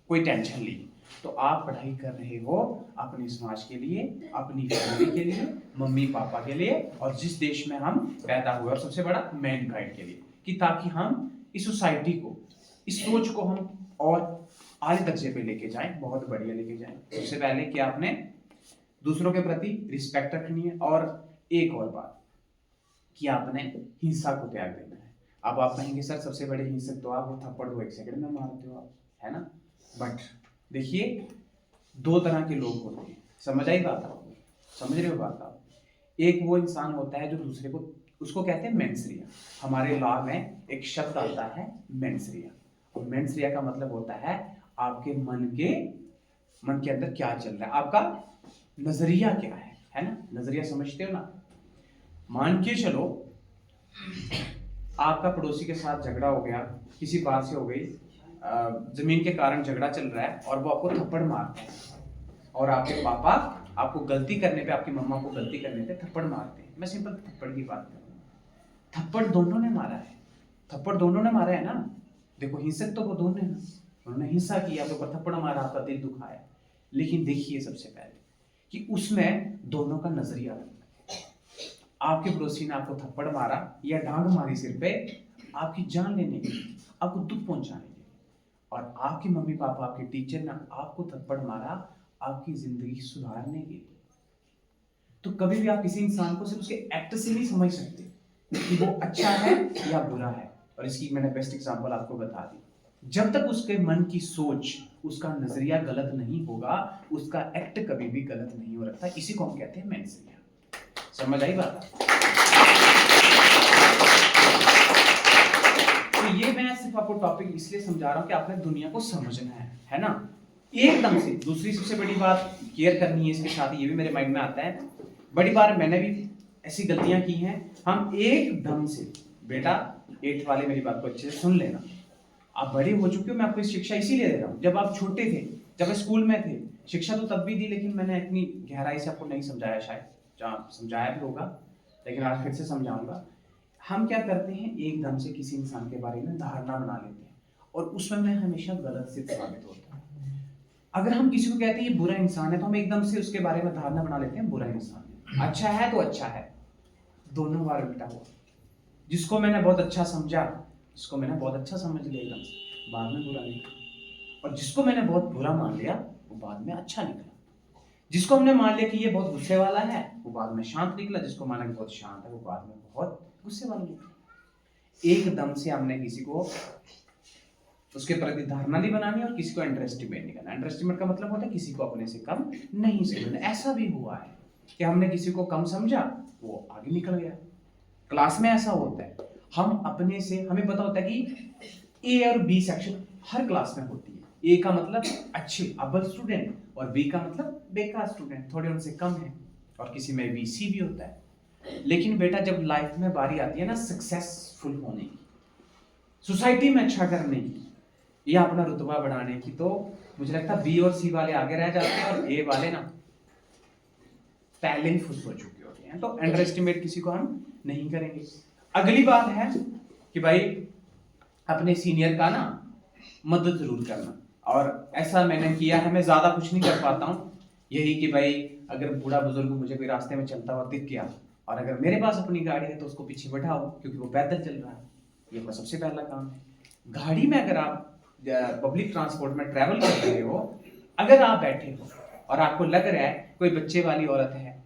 कोई टेंशन लिए। तो आप पढ़ाई कर रहे हो अपने समाज के लिए, अपनी फैमिली के लिए, मम्मी पापा के लिए, और जिस देश में हम पैदा हुए, और सबसे बड़ा मैनकाइंड के लिए, कि ताकि हम इस सोसाइटी को, इस सोच को हम और आगे दर्जे पे लेके जाएं, बहुत बढ़िया लेके जाएं। सबसे पहले कि आपने दूसरों के प्रति रिस्पेक्ट रखनी है, और एक और बात कि आपने हिंसा को त्याग देना है। अब आप कहेंगे सर सबसे बड़े हिंसक तो आप, वो थप्पड़ को 1 सेकंड में मारते हो आप, है ना। बट देखिए 2 तरह के लोग होते हैं, समझ आई बात आपको, समझ रहे हो बात आप। एक वो इंसान होता है जो दूसरे को, उसको कहते हैं मेंसरिया। हमारे लॉ में एक शब्द आता है मेंसरिया, और मेंसरिया का मतलब होता है आपके मन के अंदर क्या चल रहा है, आपका नजरिया क्या है ना। नजरिया समझते हो ना। मान के चलो आपका पड़ोसी के साथ झगड़ा हो गया, किसी बात से हो गई, जमीन के कारण झगड़ा चल रहा है, और वो आपको थप्पड़ मारते हैं, और आपके पापा आपको गलती करने पे, आपकी मम्मा को गलती करने पे थप्पड़ मारते हैं। मैं सिंपल थप्पड़ की बात कर रहा हूँ, थप्पड़ दोनों ने मारा है, थप्पड़ दोनों ने मारा है ना। देखो हिंसक तो वो दोनों ने, उन्होंने हिंसा किया, तो थप्पड़ मारा, आपका दिल दुखाया। लेकिन देखिए सबसे पहले कि उसमें दोनों का नजरिया, आपके पड़ोसी ने आपको थप्पड़ मारा या डांग मारी सिर पे, आपकी जान लेने के लिए, आपको दुख पहुंचाने के लिए, और आपके मम्मी पापा, आपके टीचर ने आपको थप्पड़ मारा आपकी जिंदगी सुधारने के लिए। तो कभी भी आप किसी इंसान को सिर्फ उसके एक्ट से नहीं समझ सकते कि वो अच्छा है या बुरा है। और इसकी मैंने बेस्ट एग्जांपल आपको बता दी, जब तक उसके मन की सोच, उसका नजरिया गलत नहीं होगा, उसका एक्ट कभी भी गलत नहीं हो रखता। इसी को हम कहते हैं मेंसरिया। समझ आई बात? तो ये मैं सिर्फ आपको टॉपिक इसलिए समझा रहा हूं कि आपने दुनिया को समझना है ना, एकदम से। दूसरी सबसे बड़ी बात केयर करनी है, इसके साथ ये भी मेरे माइंड में आता है, बड़ी बार मैंने भी ऐसी गलतियां की हैं, हम एकदम से, बेटा 8th वाले मेरी बात को अच्छे से सुन लेना, आप बड़े हो चुके हो, मैं आपको शिक्षा इसीलिए दे रहा हूँ। जब आप छोटे थे, जब आप स्कूल में थे, शिक्षा तो तब भी दी, लेकिन मैंने इतनी गहराई से आपको नहीं समझाया, शायद जहाँ समझाया भी होगा, लेकिन आज फिर से समझाऊंगा। हम क्या करते हैं, एकदम से किसी इंसान के बारे में धारणा बना लेते हैं और उसमें मैं हमेशा गलत सिद्ध साबित होता है। अगर हम किसी को कहते हैं ये बुरा इंसान है, तो हम एकदम से उसके बारे में धारणा बना लेते हैं बुरा इंसान है। अच्छा है तो अच्छा है, दोनों बार उल्टा हुआ। जिसको मैंने बहुत अच्छा समझा, जिसको मैंने बहुत अच्छा समझ लिया एकदम से, बाद में बुरा निकला। और जिसको मैंने बहुत बुरा मान लिया, वो बाद में अच्छा निकला। जिसको हमने मान लिया कि ये बहुत गुस्से वाला है, वो बाद में शांत निकला। जिसको माना कि बहुत शांत है, वो बाद में बहुत गुस्से वाला निकला। एकदम से हमने किसी को उसके प्रति धारणा नहीं बनानी और किसी को अंडर एस्टिमेट नहीं करना। अंडर एस्टिमेट का मतलब होता है किसी को अपने से कम नहीं समझना। ऐसा भी हुआ है कि हमने किसी को कम समझा, वो आगे निकल गया। क्लास में ऐसा होता है, हम अपने से, हमें पता होता है कि ए और बी सेक्शन हर क्लास में होती है। ए का मतलब अच्छे अव्वल स्टूडेंट और बी का मतलब बेकार स्टूडेंट, थोड़े उनसे कम है, और किसी में बी सी भी होता है। लेकिन बेटा जब लाइफ में बारी आती है ना सक्सेसफुल होने की, सोसाइटी में अच्छा करने की या अपना रुतबा बढ़ाने की, तो मुझे लगता है बी और सी वाले आगे रह जाते हैं और ए वाले ना पहले ही खुश हो चुके होते हैं। तो अंडर एस्टिमेट किसी को हम नहीं करेंगे। अगली बात है कि भाई अपने सीनियर का ना मदद जरूर करना, और ऐसा मैंने किया है। मैं ज्यादा कुछ नहीं कर पाता हूँ, यही कि भाई अगर बूढ़ा बुजुर्ग मुझे कोई रास्ते में चलता हुआ दिख गया और अगर मेरे पास अपनी गाड़ी है तो उसको पीछे बैठाओ, क्योंकि वो पैदल चल रहा है। ये अपना सबसे पहला काम है। गाड़ी में अगर आप पब्लिक ट्रांसपोर्ट में ट्रैवल कर रहे हो, अगर आप बैठे हो और आपको लग रहा है कोई बच्चे वाली औरत है,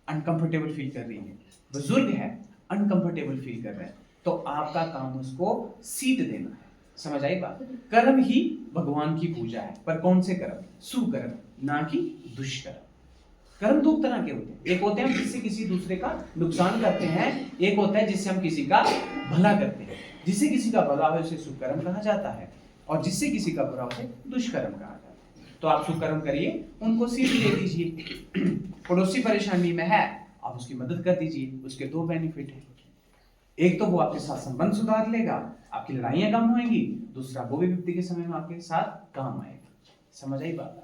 अनकंफर्टेबल फील कर रही है, बुजुर्ग है अनकंफर्टेबल फील कर रहा है, तो आपका काम उसको सीट देना है। समझ आई बात? कर्म ही भगवान की पूजा है, पर कौन से कर्म? सुकर्म, ना कि दुष्कर्म। कर्म दो तरह के होते हैं, एक होते हैं हम जिससे किसी दूसरे का नुकसान करते हैं, एक होता है जिससे हम किसी का भला करते हैं। जिससे किसी का भला हो उसे सुकर्म कहा जाता है, और जिससे किसी का बुरा हो उसे दुष्कर्म कहा जाता है। तो आप सुकर्म करिए, उनको सीट दे दीजिए। पड़ोसी परेशानी में है, आप उसकी मदद कर दीजिए। उसके दो बेनिफिट हैं, एक तो वो आपके साथ संबंध सुधार लेगा, आपकी लड़ाइयां कम होंगी, दूसरा वो भी विपत्ति के समय में आपके साथ काम आएगा। समझ आई बात?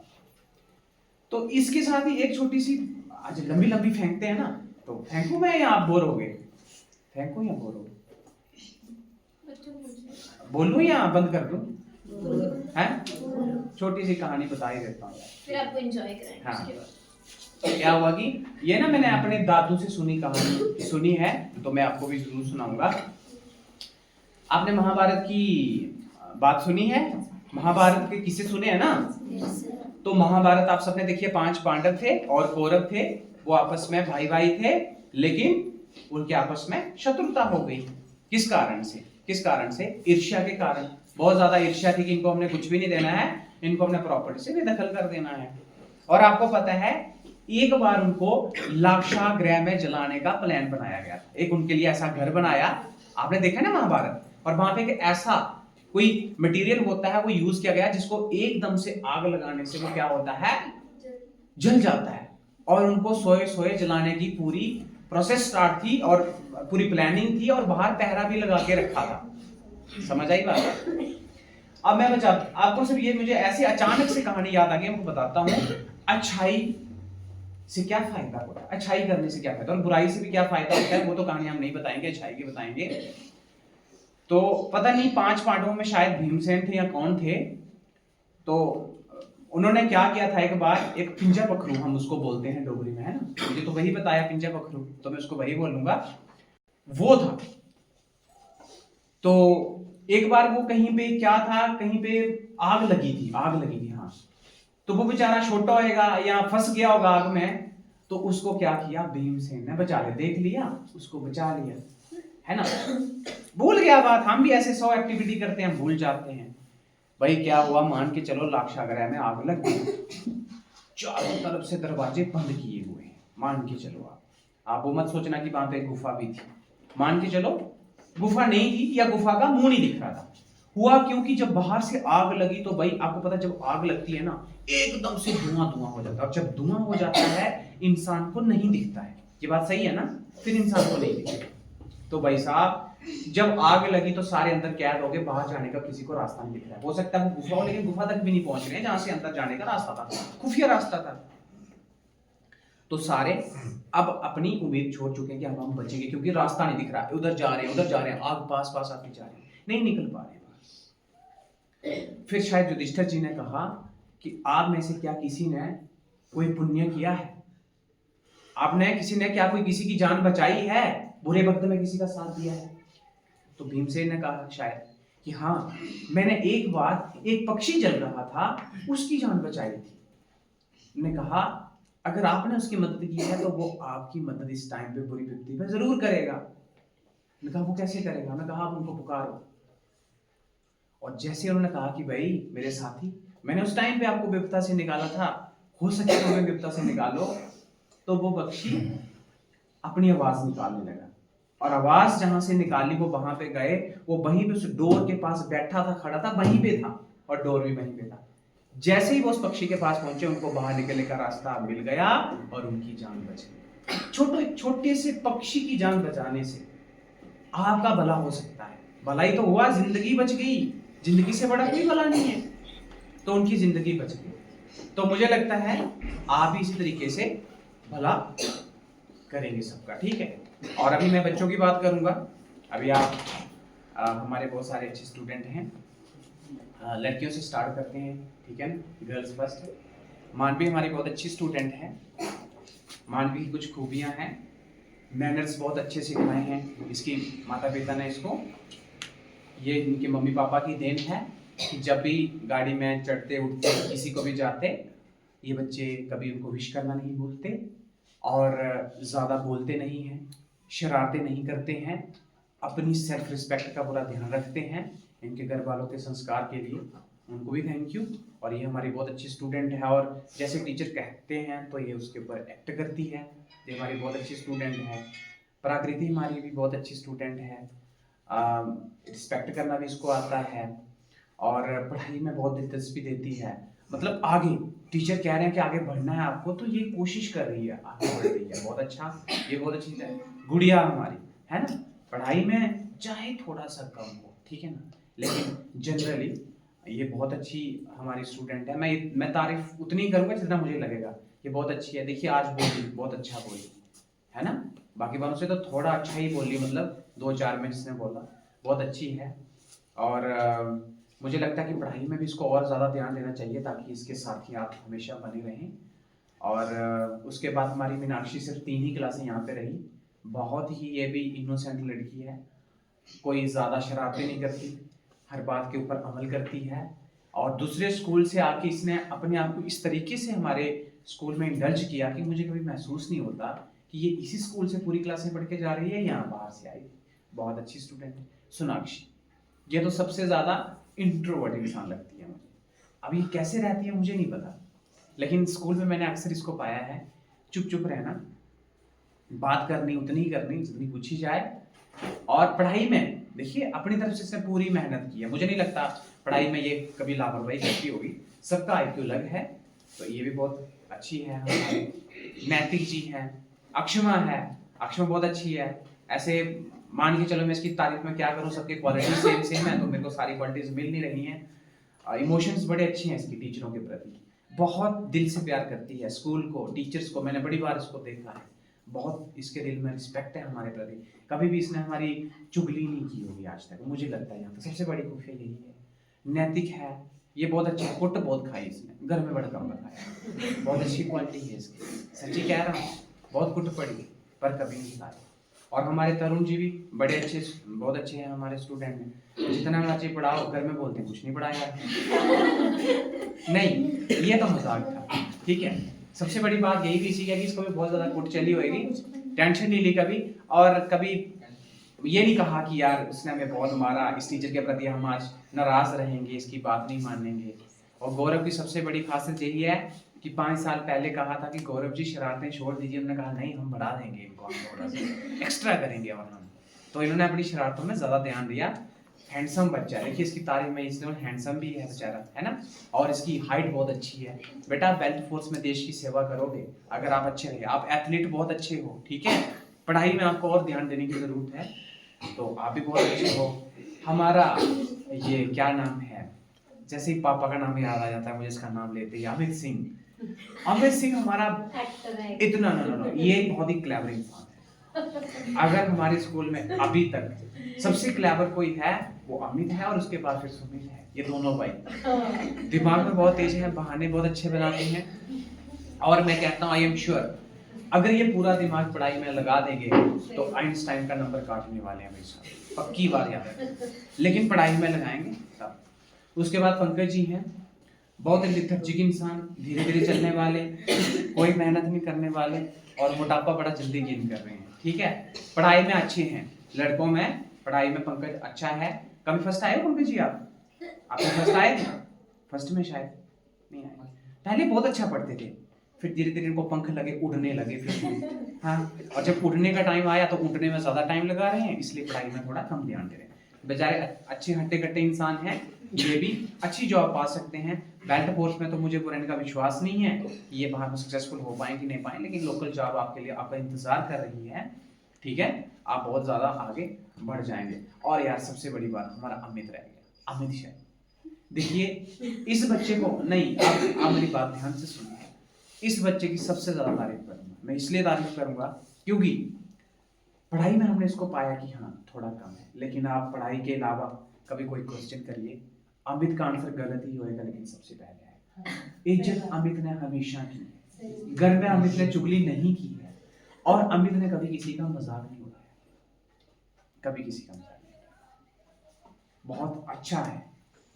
तो इसके साथ ही एक छोटी सी, आज लंबी लंबी फेंकते हैं ना, तो फेंकू मैं या आप बोर हो गए? फेंकू या बोर हो गए? बोलूं या बंद कर दूं? हैं? छोटी सी कहानी बता ही देता हूँ, फिर आपको एंजॉय कराएंगे। हाँ। क्या हुआ कि ये ना मैंने अपने दादू से सुनी कहानी सुनी है, तो मैं आपको भी जरूर सुनाऊंगा। आपने महाभारत की बात सुनी है? महाभारत के किस्से सुने हैं ना? तो महाभारत आप सबने देखिए, 5 पांडव थे और कौरव थे, वो आपस में भाई भाई थे, लेकिन उनके आपस में शत्रुता हो गई। किस कारण से? किस कारण से? ईर्ष्या के कारण। बहुत ज्यादा ईर्ष्या थी कि इनको हमने कुछ भी नहीं देना है, इनको हमने प्रॉपर्टी से बेदखल कर देना है। और आपको पता है एक बार उनको लाक्षागृह में जलाने का प्लान बनाया गया था। एक उनके लिए ऐसा घर बनाया, आपने देखा ना महाभारत, और वहां पे एक ऐसा कोई मटेरियल होता है वो यूज किया गया जिसको एकदम से आग लगाने से वो क्या होता है, जल जाता है। और उनको सोए सोए जलाने की पूरी प्रोसेस स्टार्ट थी और पूरी प्लानिंग थी, और बाहर पहरा भी लगा के रखा था। समझ आई बात? अब मैं बचा आपको सिर्फ ये, मुझे ऐसे अचानक से कहानी याद आ गई, मैं बताता हूँ। अच्छाई से क्या फायदा होता है, अच्छाई करने से क्या फायदा, और बुराई से भी क्या फायदा होता है, वो तो कहानी हम नहीं बताएंगे, अच्छाई की बताएंगे। तो पता नहीं 5 पांडवों में शायद भीमसेन थे या कौन थे, तो उन्होंने क्या किया था, एक बार एक पिंजा पखरू, हम उसको बोलते हैं डोगरी में, है ना, मुझे तो वही बताया पिंजा पखरू, तो मैं उसको वही बोलूंगा, वो था। तो एक बार वो कहीं पे क्या था, कहीं पे आग लगी थी, हाँ। तो वो बेचारा छोटा होएगा या फंस गया होगा आग में, तो उसको क्या किया, भीमसेन ने बचा लिया, देख लिया, उसको बचा लिया, है ना। भूल गया बात, हम भी ऐसे 100 एक्टिविटी करते हैं, भूल जाते हैं। भाई क्या हुआ, मान के चलो लाक्षागृह में आग लग गई, चारों तरफ से दरवाजे बंद किए हुए हैं, मान के चलो आप वो मत सोचना कि वहां पे गुफा भी थी, मान के चलो गुफा नहीं थी या गुफा का मुंह नहीं दिख रहा था। हुआ क्योंकि जब बाहर से आग लगी तो भाई आपको पता, जब आग लगती है ना एकदम से धुआं हो जाता है, और जब धुआं हो जाता है इंसान को नहीं दिखता है, ये बात सही है ना, फिर इंसान को नहीं दिखता। तो भाई साहब जब आग लगी तो सारे अंदर कैद हो गए, बाहर जाने का किसी को रास्ता नहीं दिख रहा है। हो सकता है वो गुफा हो, लेकिन गुफा तक भी नहीं पहुंच रहे जहां से अंदर जाने का रास्ता था, खुफिया रास्ता था। तो सारे अब अपनी उम्मीद छोड़ चुके हैं कि अब हम बचेंगे, क्योंकि रास्ता नहीं दिख रहा है, उधर जा रहे हैं उधर जा रहे हैं, आग पास पास आती जा रही है, नहीं निकल पा रहे बाहर। फिर शायद युधिष्ठिर जी ने कहा कि आप में से क्या किसी ने कोई पुण्य किया है? आपने किसी ने क्या कोई किसी की जान बचाई है, बुरे वक्त में किसी का साथ दिया है? तो भीमसेन ने कहा शायद कि हाँ, मैंने एक बार एक पक्षी जल रहा था उसकी जान बचाई थी। ने कहा अगर आपने उसकी मदद की है तो वो आपकी मदद इस टाइम पे बुरी विपत्ति पे जरूर करेगा। ने कहा वो कैसे करेगा? मैं कहा आप उनको पुकारो। और जैसे उन्होंने कहा कि भाई मेरे साथी, मैंने उस टाइम पे आपको विपत्ता से निकाला था, हो सके तो हमें विपत्ता से निकालो, तो वो पक्षी अपनी आवाज निकालने लगा। और आवाज जहां से निकाली वो वहां पे गए, वो वहीं पे उस डोर के पास बैठा था, खड़ा था, वहीं पे था, और डोर भी वहीं पे था। जैसे ही वो उस पक्षी के पास पहुंचे, उनको बाहर निकलने का रास्ता मिल गया और उनकी जान बच गई। छोटे से पक्षी की जान बचाने से आपका भला हो सकता है। भलाई तो हुआ, जिंदगी बच गई, जिंदगी से बड़ा कोई भला नहीं है, तो उनकी जिंदगी बच गई। तो मुझे लगता है आप भी इसी तरीके से भला करेंगे सबका, ठीक है। और अभी मैं बच्चों की बात करूंगा। अभी आप हमारे बहुत सारे अच्छे स्टूडेंट हैं, लड़कियों से स्टार्ट करते हैं, ठीक है ना, गर्ल्स फर्स्ट। मानवी हमारी बहुत अच्छी स्टूडेंट है। मानवी की कुछ खूबियां हैं, मैनर्स बहुत अच्छे सिखाए हैं इसकी माता पिता ने इसको। ये इनके मम्मी पापा की देन है कि जब भी गाड़ी में चढ़ते उठते किसी को भी जाते, ये बच्चे कभी उनको विश करना नहीं भूलते और ज़्यादा बोलते नहीं हैं, शरारतें नहीं करते हैं, अपनी सेल्फ रिस्पेक्ट का पूरा ध्यान रखते हैं। इनके घर वालों के संस्कार के लिए उनको भी थैंक यू। और ये हमारी बहुत अच्छी स्टूडेंट है, और जैसे टीचर कहते हैं तो ये उसके ऊपर एक्ट करती है। ये हमारी बहुत अच्छी स्टूडेंट है। प्राकृति हमारी भी बहुत अच्छी स्टूडेंट है, रिस्पेक्ट करना भी इसको आता है, और पढ़ाई में बहुत दिलचस्पी देती है। मतलब आगे टीचर कह रहे हैं कि आगे बढ़ना है आपको, तो ये कोशिश कर रही है, आगे बढ़ रही है, बहुत अच्छा, ये बहुत अच्छी है। गुड़िया हमारी है ना, पढ़ाई में चाहे थोड़ा सा कम हो, ठीक है ना, लेकिन जनरली ये बहुत अच्छी हमारी स्टूडेंट है। मैं तारीफ उतनी करूँगा जितना मुझे लगेगा, ये बहुत अच्छी है। देखिए आज बोली, बहुत अच्छा बोली है ना, बाकी वालों से तो थोड़ा अच्छा ही बोली, मतलब 2-4 में जिसने बोला बहुत अच्छी है। और मुझे लगता है कि पढ़ाई में भी इसको और ज़्यादा ध्यान देना चाहिए, ताकि इसके साथ ही आप हमेशा बने रहें। और उसके बाद हमारी मीनाक्षी सिर्फ 3 ही क्लासें यहाँ पे रही। बहुत ही ये भी इनोसेंट लड़की है, कोई ज़्यादा शरारतें नहीं करती, हर बात के ऊपर अमल करती है। और दूसरे स्कूल से आके इसने अपने आप को इस तरीके से हमारे स्कूल में इंडल्ज किया कि मुझे कभी महसूस नहीं होता कि ये इसी स्कूल से पूरी क्लासें पढ़ के जा रही है, यहाँ बाहर से आई। बहुत अच्छी स्टूडेंट है। सोनाक्षी, ये तो सबसे ज़्यादा इंट्रोवर्ट इंसान लगती है मुझे। अब ये कैसे रहती है मुझे नहीं पता, लेकिन स्कूल में मैंने अक्सर इसको पाया है, चुप चुप रहना, बात करनी उतनी ही करनी जितनी पूछी जाए। और पढ़ाई में देखिए अपनी तरफ से इसने पूरी मेहनत की है। मुझे नहीं लगता पढ़ाई में ये कभी लापरवाही करती होगी। सबका IQ अलग है, तो ये भी बहुत अच्छी है। हमारी नैतिक जी है, अक्षमा है, अक्षमा बहुत अच्छी है। ऐसे मान के चलो मैं इसकी तारीफ में क्या करूँ, सबके क्वालिटी सेम है, तो मेरे को सारी क्वालिटीज मिल नहीं रही हैं। इमोशंस बड़े अच्छे हैं इसकी टीचरों के प्रति, बहुत दिल से प्यार करती है स्कूल को, टीचर्स को। मैंने बड़ी बार इसको देखा है, बहुत इसके दिल में रिस्पेक्ट है हमारे प्रति। कभी भी इसने हमारी चुगली नहीं की होगी आज तक, मुझे लगता है। यहाँ पर सबसे बड़ी खुफिया यही है। नैतिक है, ये बहुत अच्छा, कुट बहुत खाई इसने, घर में बड़ा कम खाया, बहुत अच्छी क्वालिटी है इसकी, सच्ची कह रहा हूँ। बहुत कुट पड़ी पर कभी नहीं खाई। और हमारे तरुण जी भी बड़े अच्छे, बहुत अच्छे हैं हमारे स्टूडेंट हैं। जितना मर्जी पढ़ाओ, घर में बोलते हैं कुछ नहीं पढ़ाया नहीं, ये तो मजाक था, ठीक है। सबसे बड़ी बात यही भी सीखा कि इसको भी बहुत ज़्यादा कुट चली होगी, टेंशन नहीं ली कभी, और कभी ये नहीं कहा कि यार उसने हमें बहुत मारा, इस टीचर के प्रति हम आज नाराज़ रहेंगे, इसकी बात नहीं मानेंगे। और गौरव की सबसे बड़ी खासियत यही है कि 5 साल पहले कहा था कि गौरव जी शरारतें छोड़ दीजिए, उन्होंने कहा नहीं हम बढ़ा देंगे इनको, हम थोड़ा सा एक्स्ट्रा करेंगे। और हम तो इन्होंने अपनी शरारतों में ज़्यादा ध्यान दिया। हैंडसम बच्चा है, देखिए इसकी तारीफ में, इसलिए हैंडसम भी है बेचारा, है ना। और इसकी हाइट बहुत अच्छी है। बेटा बेल्ट फोर्स में देश की सेवा करोगे अगर आप अच्छे रहे, आप एथलीट बहुत अच्छे हो, ठीक है। पढ़ाई में आपको और ध्यान देने की ज़रूरत है। तो आप भी बहुत अच्छे हो। हमारा ये क्या नाम है, जैसे ही पापा का नाम याद आ जाता है मुझे इसका नाम लेते ही, अमित सिंह। अमित सिंह हमारा इतना ना ये बहुत ही क्लेवर इंसान है। अगर हमारे स्कूल में अभी तक सबसे क्लेवर कोई है वो अमित है, और उसके बाद फिर सुमित है। ये दोनों भाई दिमाग में बहुत तेज हैं, बहाने बहुत अच्छे बनाते हैं, और मैं कहता हूँ आई एम श्योर अगर ये पूरा दिमाग पढ़ाई में लगा देंगे तो आइंस्टाइन का नंबर काटने वाले हैं हमेशा, पक्की बात याद है। लेकिन पढ़ाई में लगाएंगे तब। उसके बाद पंकज जी हैं, बहुत लिथर्जिक इंसान, धीरे धीरे चलने वाले, कोई मेहनत नहीं करने वाले, और मोटापा बड़ा जल्दी गेन कर रहे हैं। ठीक है, पढ़ाई में अच्छे हैं, लड़कों में पढ़ाई में पंकज अच्छा है। कभी फर्स्ट आए हो पंकज जी? आपने फर्स्ट आए थे? फर्स्ट में शायद नहीं आए, पहले बहुत अच्छा पढ़ते थे, फिर धीरे धीरे इनको पंख लगे, उड़ने लगे फिर। हाँ, और जब उड़ने का टाइम आया तो उड़ने में ज्यादा टाइम लगा रहे हैं, इसलिए पढ़ाई में थोड़ा कम ध्यान दे रहे हैं। बेचारे अच्छे हट्टे कट्टे इंसान हैं, ये भी अच्छी जॉब पा सकते हैं। बेल्ट फोर्स में तो मुझे पूरे का विश्वास नहीं है कि ये बाहर में सक्सेसफुल हो पाए कि नहीं पाए, लेकिन लोकल जॉब आपके लिए आपका इंतजार कर रही है। ठीक है, आप बहुत ज्यादा आगे बढ़ जाएंगे। और यार सबसे बड़ी बात, हमारा अमित रह गया, अमित शाह। देखिए इस बच्चे को नहीं, आप मेरी बात ध्यान से सुनिए, इस बच्चे की सबसे ज्यादा तारीफ करूंगा मैं। इसलिए तारीफ करूंगा क्योंकि पढ़ाई में हमने इसको पाया कि हाँ थोड़ा कम है, लेकिन आप पढ़ाई के अलावा कभी कोई क्वेश्चन करिए, अमित का आंसर गलत ही होएगा, लेकिन सबसे पहले है। इज्जत अमित ने हमेशा की है, घर में अमित ने चुगली नहीं की है, और अमित ने कभी किसी का मजाक नहीं उड़ाया, कभी किसी का मजाक नहीं। बहुत अच्छा है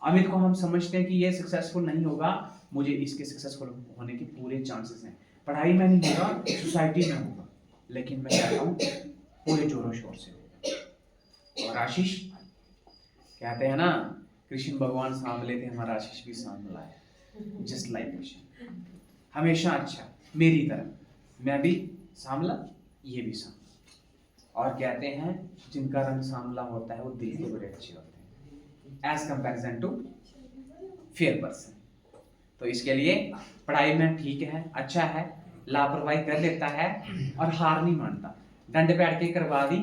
अमित को। हम समझते हैं कि ये सक्सेसफुल नहीं होगा, मुझे इसके सक्सेसफुल होने के पूरे चांसेस हैं। पढ़ाई में नहीं होगा, सोसाइटी में होगा, लेकिन मैं कहता हूँ पूरे जोरों शोर से होगा। और आशीष कहते हैं ना, कृष्ण भगवान सांभले थे, हमारा आशीष भी सांभला है, जस्ट लाइक कृष्ण, हमेशा अच्छा मेरी तरह। मैं भी सांभला, ये भी सांभला। और कहते हैं जिनका रंग सांभला होता है वो दिल के बड़े अच्छे होते हैं, as comparison to fair person. तो इसके लिए पढ़ाई में ठीक है, अच्छा है, लापरवाही कर लेता है और हार नहीं मानता। डंडे बैठ के करवा दी,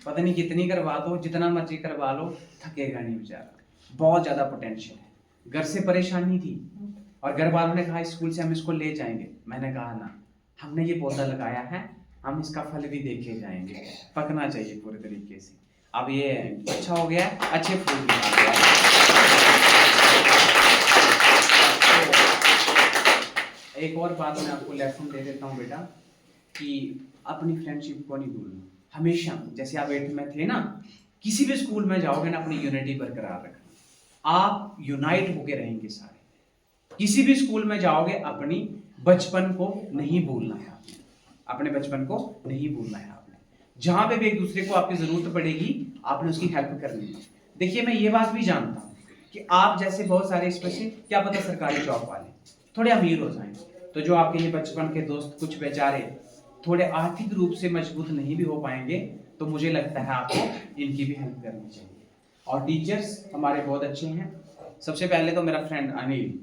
पता नहीं कितनी करवा दो, जितना मर्जी करवा लो, थकेगा नहीं बेचारा। बहुत ज्यादा पोटेंशियल है। घर से परेशानी थी और घर वालों ने कहा स्कूल से हम इसको ले जाएंगे। मैंने कहा ना, हमने ये पौधा लगाया है, हम इसका फल भी देखे जाएंगे, पकना चाहिए पूरे तरीके से। अब ये अच्छा हो गया, अच्छे फूल निकाल गया। एक और बात मैं आपको लेसन दे देता हूँ बेटा, कि अपनी फ्रेंडशिप को नहीं भूलना। हमेशा जैसे आप 8th में थे ना, किसी भी स्कूल में जाओगे ना, अपनी यूनिटी बरकरार रखना। आप यूनाइट होके रहेंगे सारे। किसी भी स्कूल में जाओगे, अपनी बचपन को नहीं भूलना है आपने, अपने बचपन को नहीं भूलना है आपने। जहां पे भी एक दूसरे को आपकी जरूरत पड़ेगी, आपने उसकी हेल्प करनी है। देखिए मैं ये बात भी जानता हूँ कि आप जैसे बहुत सारे, स्पेशली क्या पता सरकारी जॉब वाले थोड़े अमीर हो जाएं, तो जो आपके ये बचपन के दोस्त कुछ बेचारे थोड़े आर्थिक रूप से मजबूत नहीं भी हो पाएंगे, तो मुझे लगता है आपको इनकी भी हेल्प करनी चाहिए। और टीचर्स हमारे बहुत अच्छे हैं। सबसे पहले तो मेरा फ्रेंड अनिल,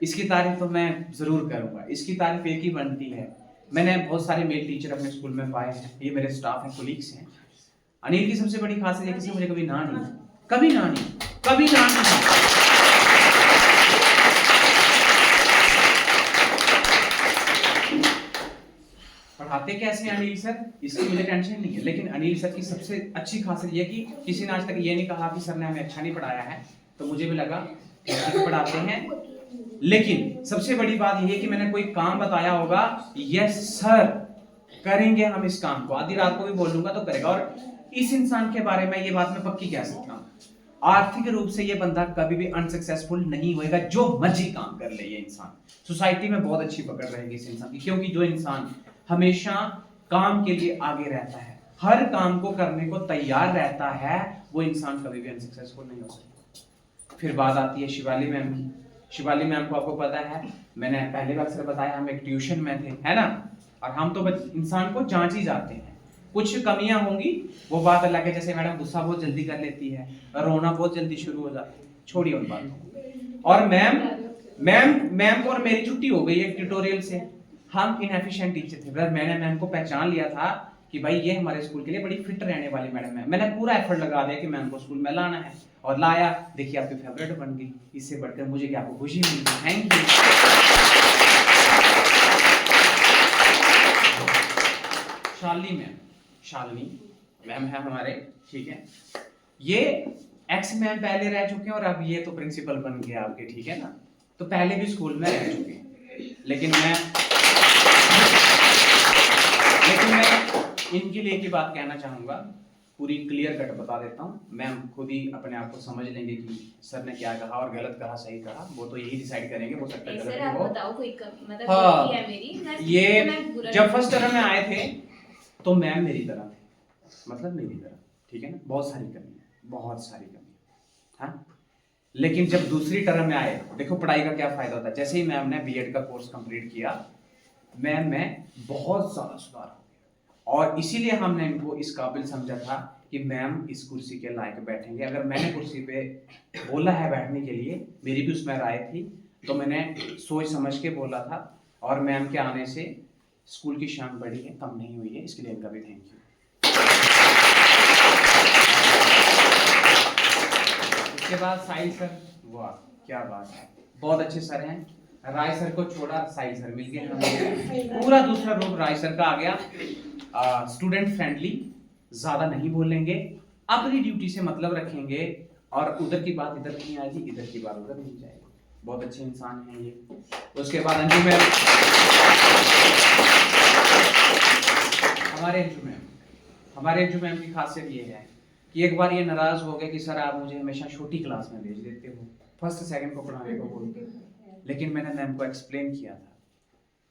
इसकी तारीफ तो मैं जरूर करूंगा, इसकी तारीफ एक ही बनती है। मैंने बहुत सारे मेल टीचर अपने स्कूल में पाए हैं, ये मेरे स्टाफ हैं, कोलीग्स हैं। अनिल की सबसे बड़ी खासियत है, किसी मुझे कभी ना नहीं, कभी ना नहीं, कभी ना नहीं। पढ़ाते कैसे हैं अनिल सर, इसकी मुझे टेंशन नहीं है, लेकिन अनिल सर की सबसे अच्छी खासियत ये कि किसी ने आज तक ये नहीं कहा कि सर ने हमें अच्छा नहीं पढ़ाया है, तो मुझे भी लगा ठीक पढ़ाते हैं। लेकिन सबसे बड़ी बात यह है कि मैंने कोई काम बताया होगा, यस सर करेंगे हम इस काम को, आधी रात को भी बोलूंगा तो करेगा। और इस इंसान के बारे में ये बात मैं पक्की कह सकता हूँ, आर्थिक रूप से ये बंदा कभी भी अनसक्सेसफुल नहीं होएगा, जो मर्जी काम कर ले ये इंसान। सोसाइटी में बहुत अच्छी पकड़ रहेगी इस इंसान की, क्योंकि जो इंसान हमेशा काम के लिए आगे रहता है, हर काम को करने को तैयार रहता है, वो इंसान कभी भी अनसक्सेसफुल नहीं हो सकता। फिर बात आती है शिवाली मैम की। शिवाली मैम को आपको पता है, मैंने पहले भी अक्सर बताया, हम एक ट्यूशन में थे, है ना, और हम तो इंसान को जांच ही जाते हैं। कुछ कमियां होंगी, वो बात अलग है, जैसे मैडम गुस्सा बहुत जल्दी कर लेती है, रोना बहुत जल्दी शुरू हो जाता है, छोड़िए उन बातों को। और मैम को और मेरी छुट्टी हो गई एक ट्यूटोरियल से। हम इनएफिशिएंट टीचर थे, मैंने मैम को पहचान लिया था कि भाई ये हमारे स्कूल के लिए बड़ी फिट रहने वाली मैडम है। मैंने पूरा एफर्ट लगा दिया कि मैम को स्कूल में लाना है, और लाया। देखिए आपकी फेवरेट बन गई। इससे बढ़कर मुझे क्या आपको खुशी मिली। Thank you. शालिनी मैम है हमारे, ठीक है। ये एक्स मैम पहले रह चुके हैं और अब ये तो प्रिंसिपल बन गए आपके, ठीक है ना। तो पहले भी स्कूल में रह चुके हैं, लेकिन मैं इनके लिए की बात कहना चाहूँगा, पूरी क्लियर कट बता देता हूँ। मैम खुद ही अपने आप को समझ लेंगे कि सर ने क्या कहा और गलत कहा सही कहा, वो तो यही डिसाइड करेंगे। वो सकता है सर गलत आप हो। बताओ कोई मतलब हाँ, गलती है मेरी? मैं ये बुरा जब नहीं- फर्स्ट टर्म में आए थे तो मैम मेरी तरह थे, मतलब मेरी तरह, ठीक है ना। बहुत सारी कमी है, बहुत सारी कमी है, हाँ। लेकिन जब दूसरी टर्म में आए, देखो पढ़ाई का क्या फायदा होता है। जैसे ही मैम ने बीएड का कोर्स कंप्लीट किया, मैम में बहुत ज्यादा सुधार हो गया, और इसीलिए हमने इनको इस काबिल समझा था कि मैम इस कुर्सी के लायक बैठेंगे। अगर मैंने कुर्सी पे बोला है बैठने के लिए, मेरी भी उसमें राय थी, तो मैंने सोच समझ के बोला था। और मैम के आने से स्कूल की शान बढ़ी है, कम नहीं हुई है, इसके लिए इनका भी थैंक यू। उसके बाद साहिल सर, वाह क्या बात है, बहुत अच्छे सर हैं। राय सर को छोड़ा, साहिल सर मिल गए हमें। पूरा दूसरा रूप राय सर का आ गया। स्टूडेंट फ्रेंडली, ज्यादा नहीं बोलेंगे, अपनी ड्यूटी से मतलब रखेंगे, और उधर की बात इधर नहीं आएगी, इधर की बात उधर नहीं जाएगी। बहुत अच्छे इंसान हैं ये। उसके बाद अंजू मैम, हमारे अंजू मैम की खासियत ये है कि एक बार ये नाराज हो गए कि सर आप मुझे हमेशा छोटी क्लास में भेज देते हो, फर्स्ट सेकंड को पढ़ाने को बोलते हो। लेकिन मैंने मैम को एक्सप्लेन किया था,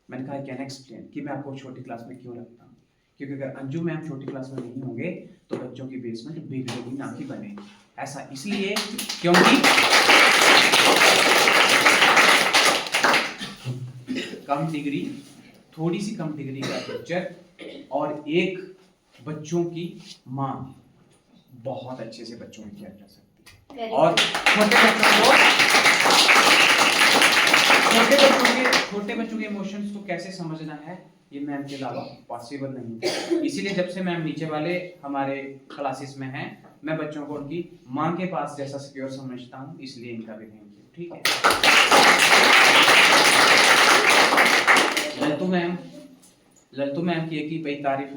मैंने कहा कैन एक्सप्लेन कि मैं आपको छोटी क्लास में क्यों रखता हूँ, क्योंकि अगर अंजू मैम छोटी क्लास में नहीं होंगे तो बच्चों की बेसमेंट बिगड़ेगी ना कि बनेगी। ऐसा इसलिए क्योंकि कम डिग्री, थोड़ी सी कम डिग्री का टीचर और एक बच्चों की माँ बहुत अच्छे से बच्चों की केयर कर सकती है। और छोटे बच्चों के इमोशंस को कैसे समझना है, ये मैम के अलावा पॉसिबल नहीं। इसीलिए जब से मैम नीचे वाले हमारे क्लासेस में हैं, मैं बच्चों को उनकी माँ के पास जैसा सिक्योर समझता हूँ, इसलिए इनका भी थैंक यू। ठीक है। ललतू मैम की एक ही बड़ी तारीफ,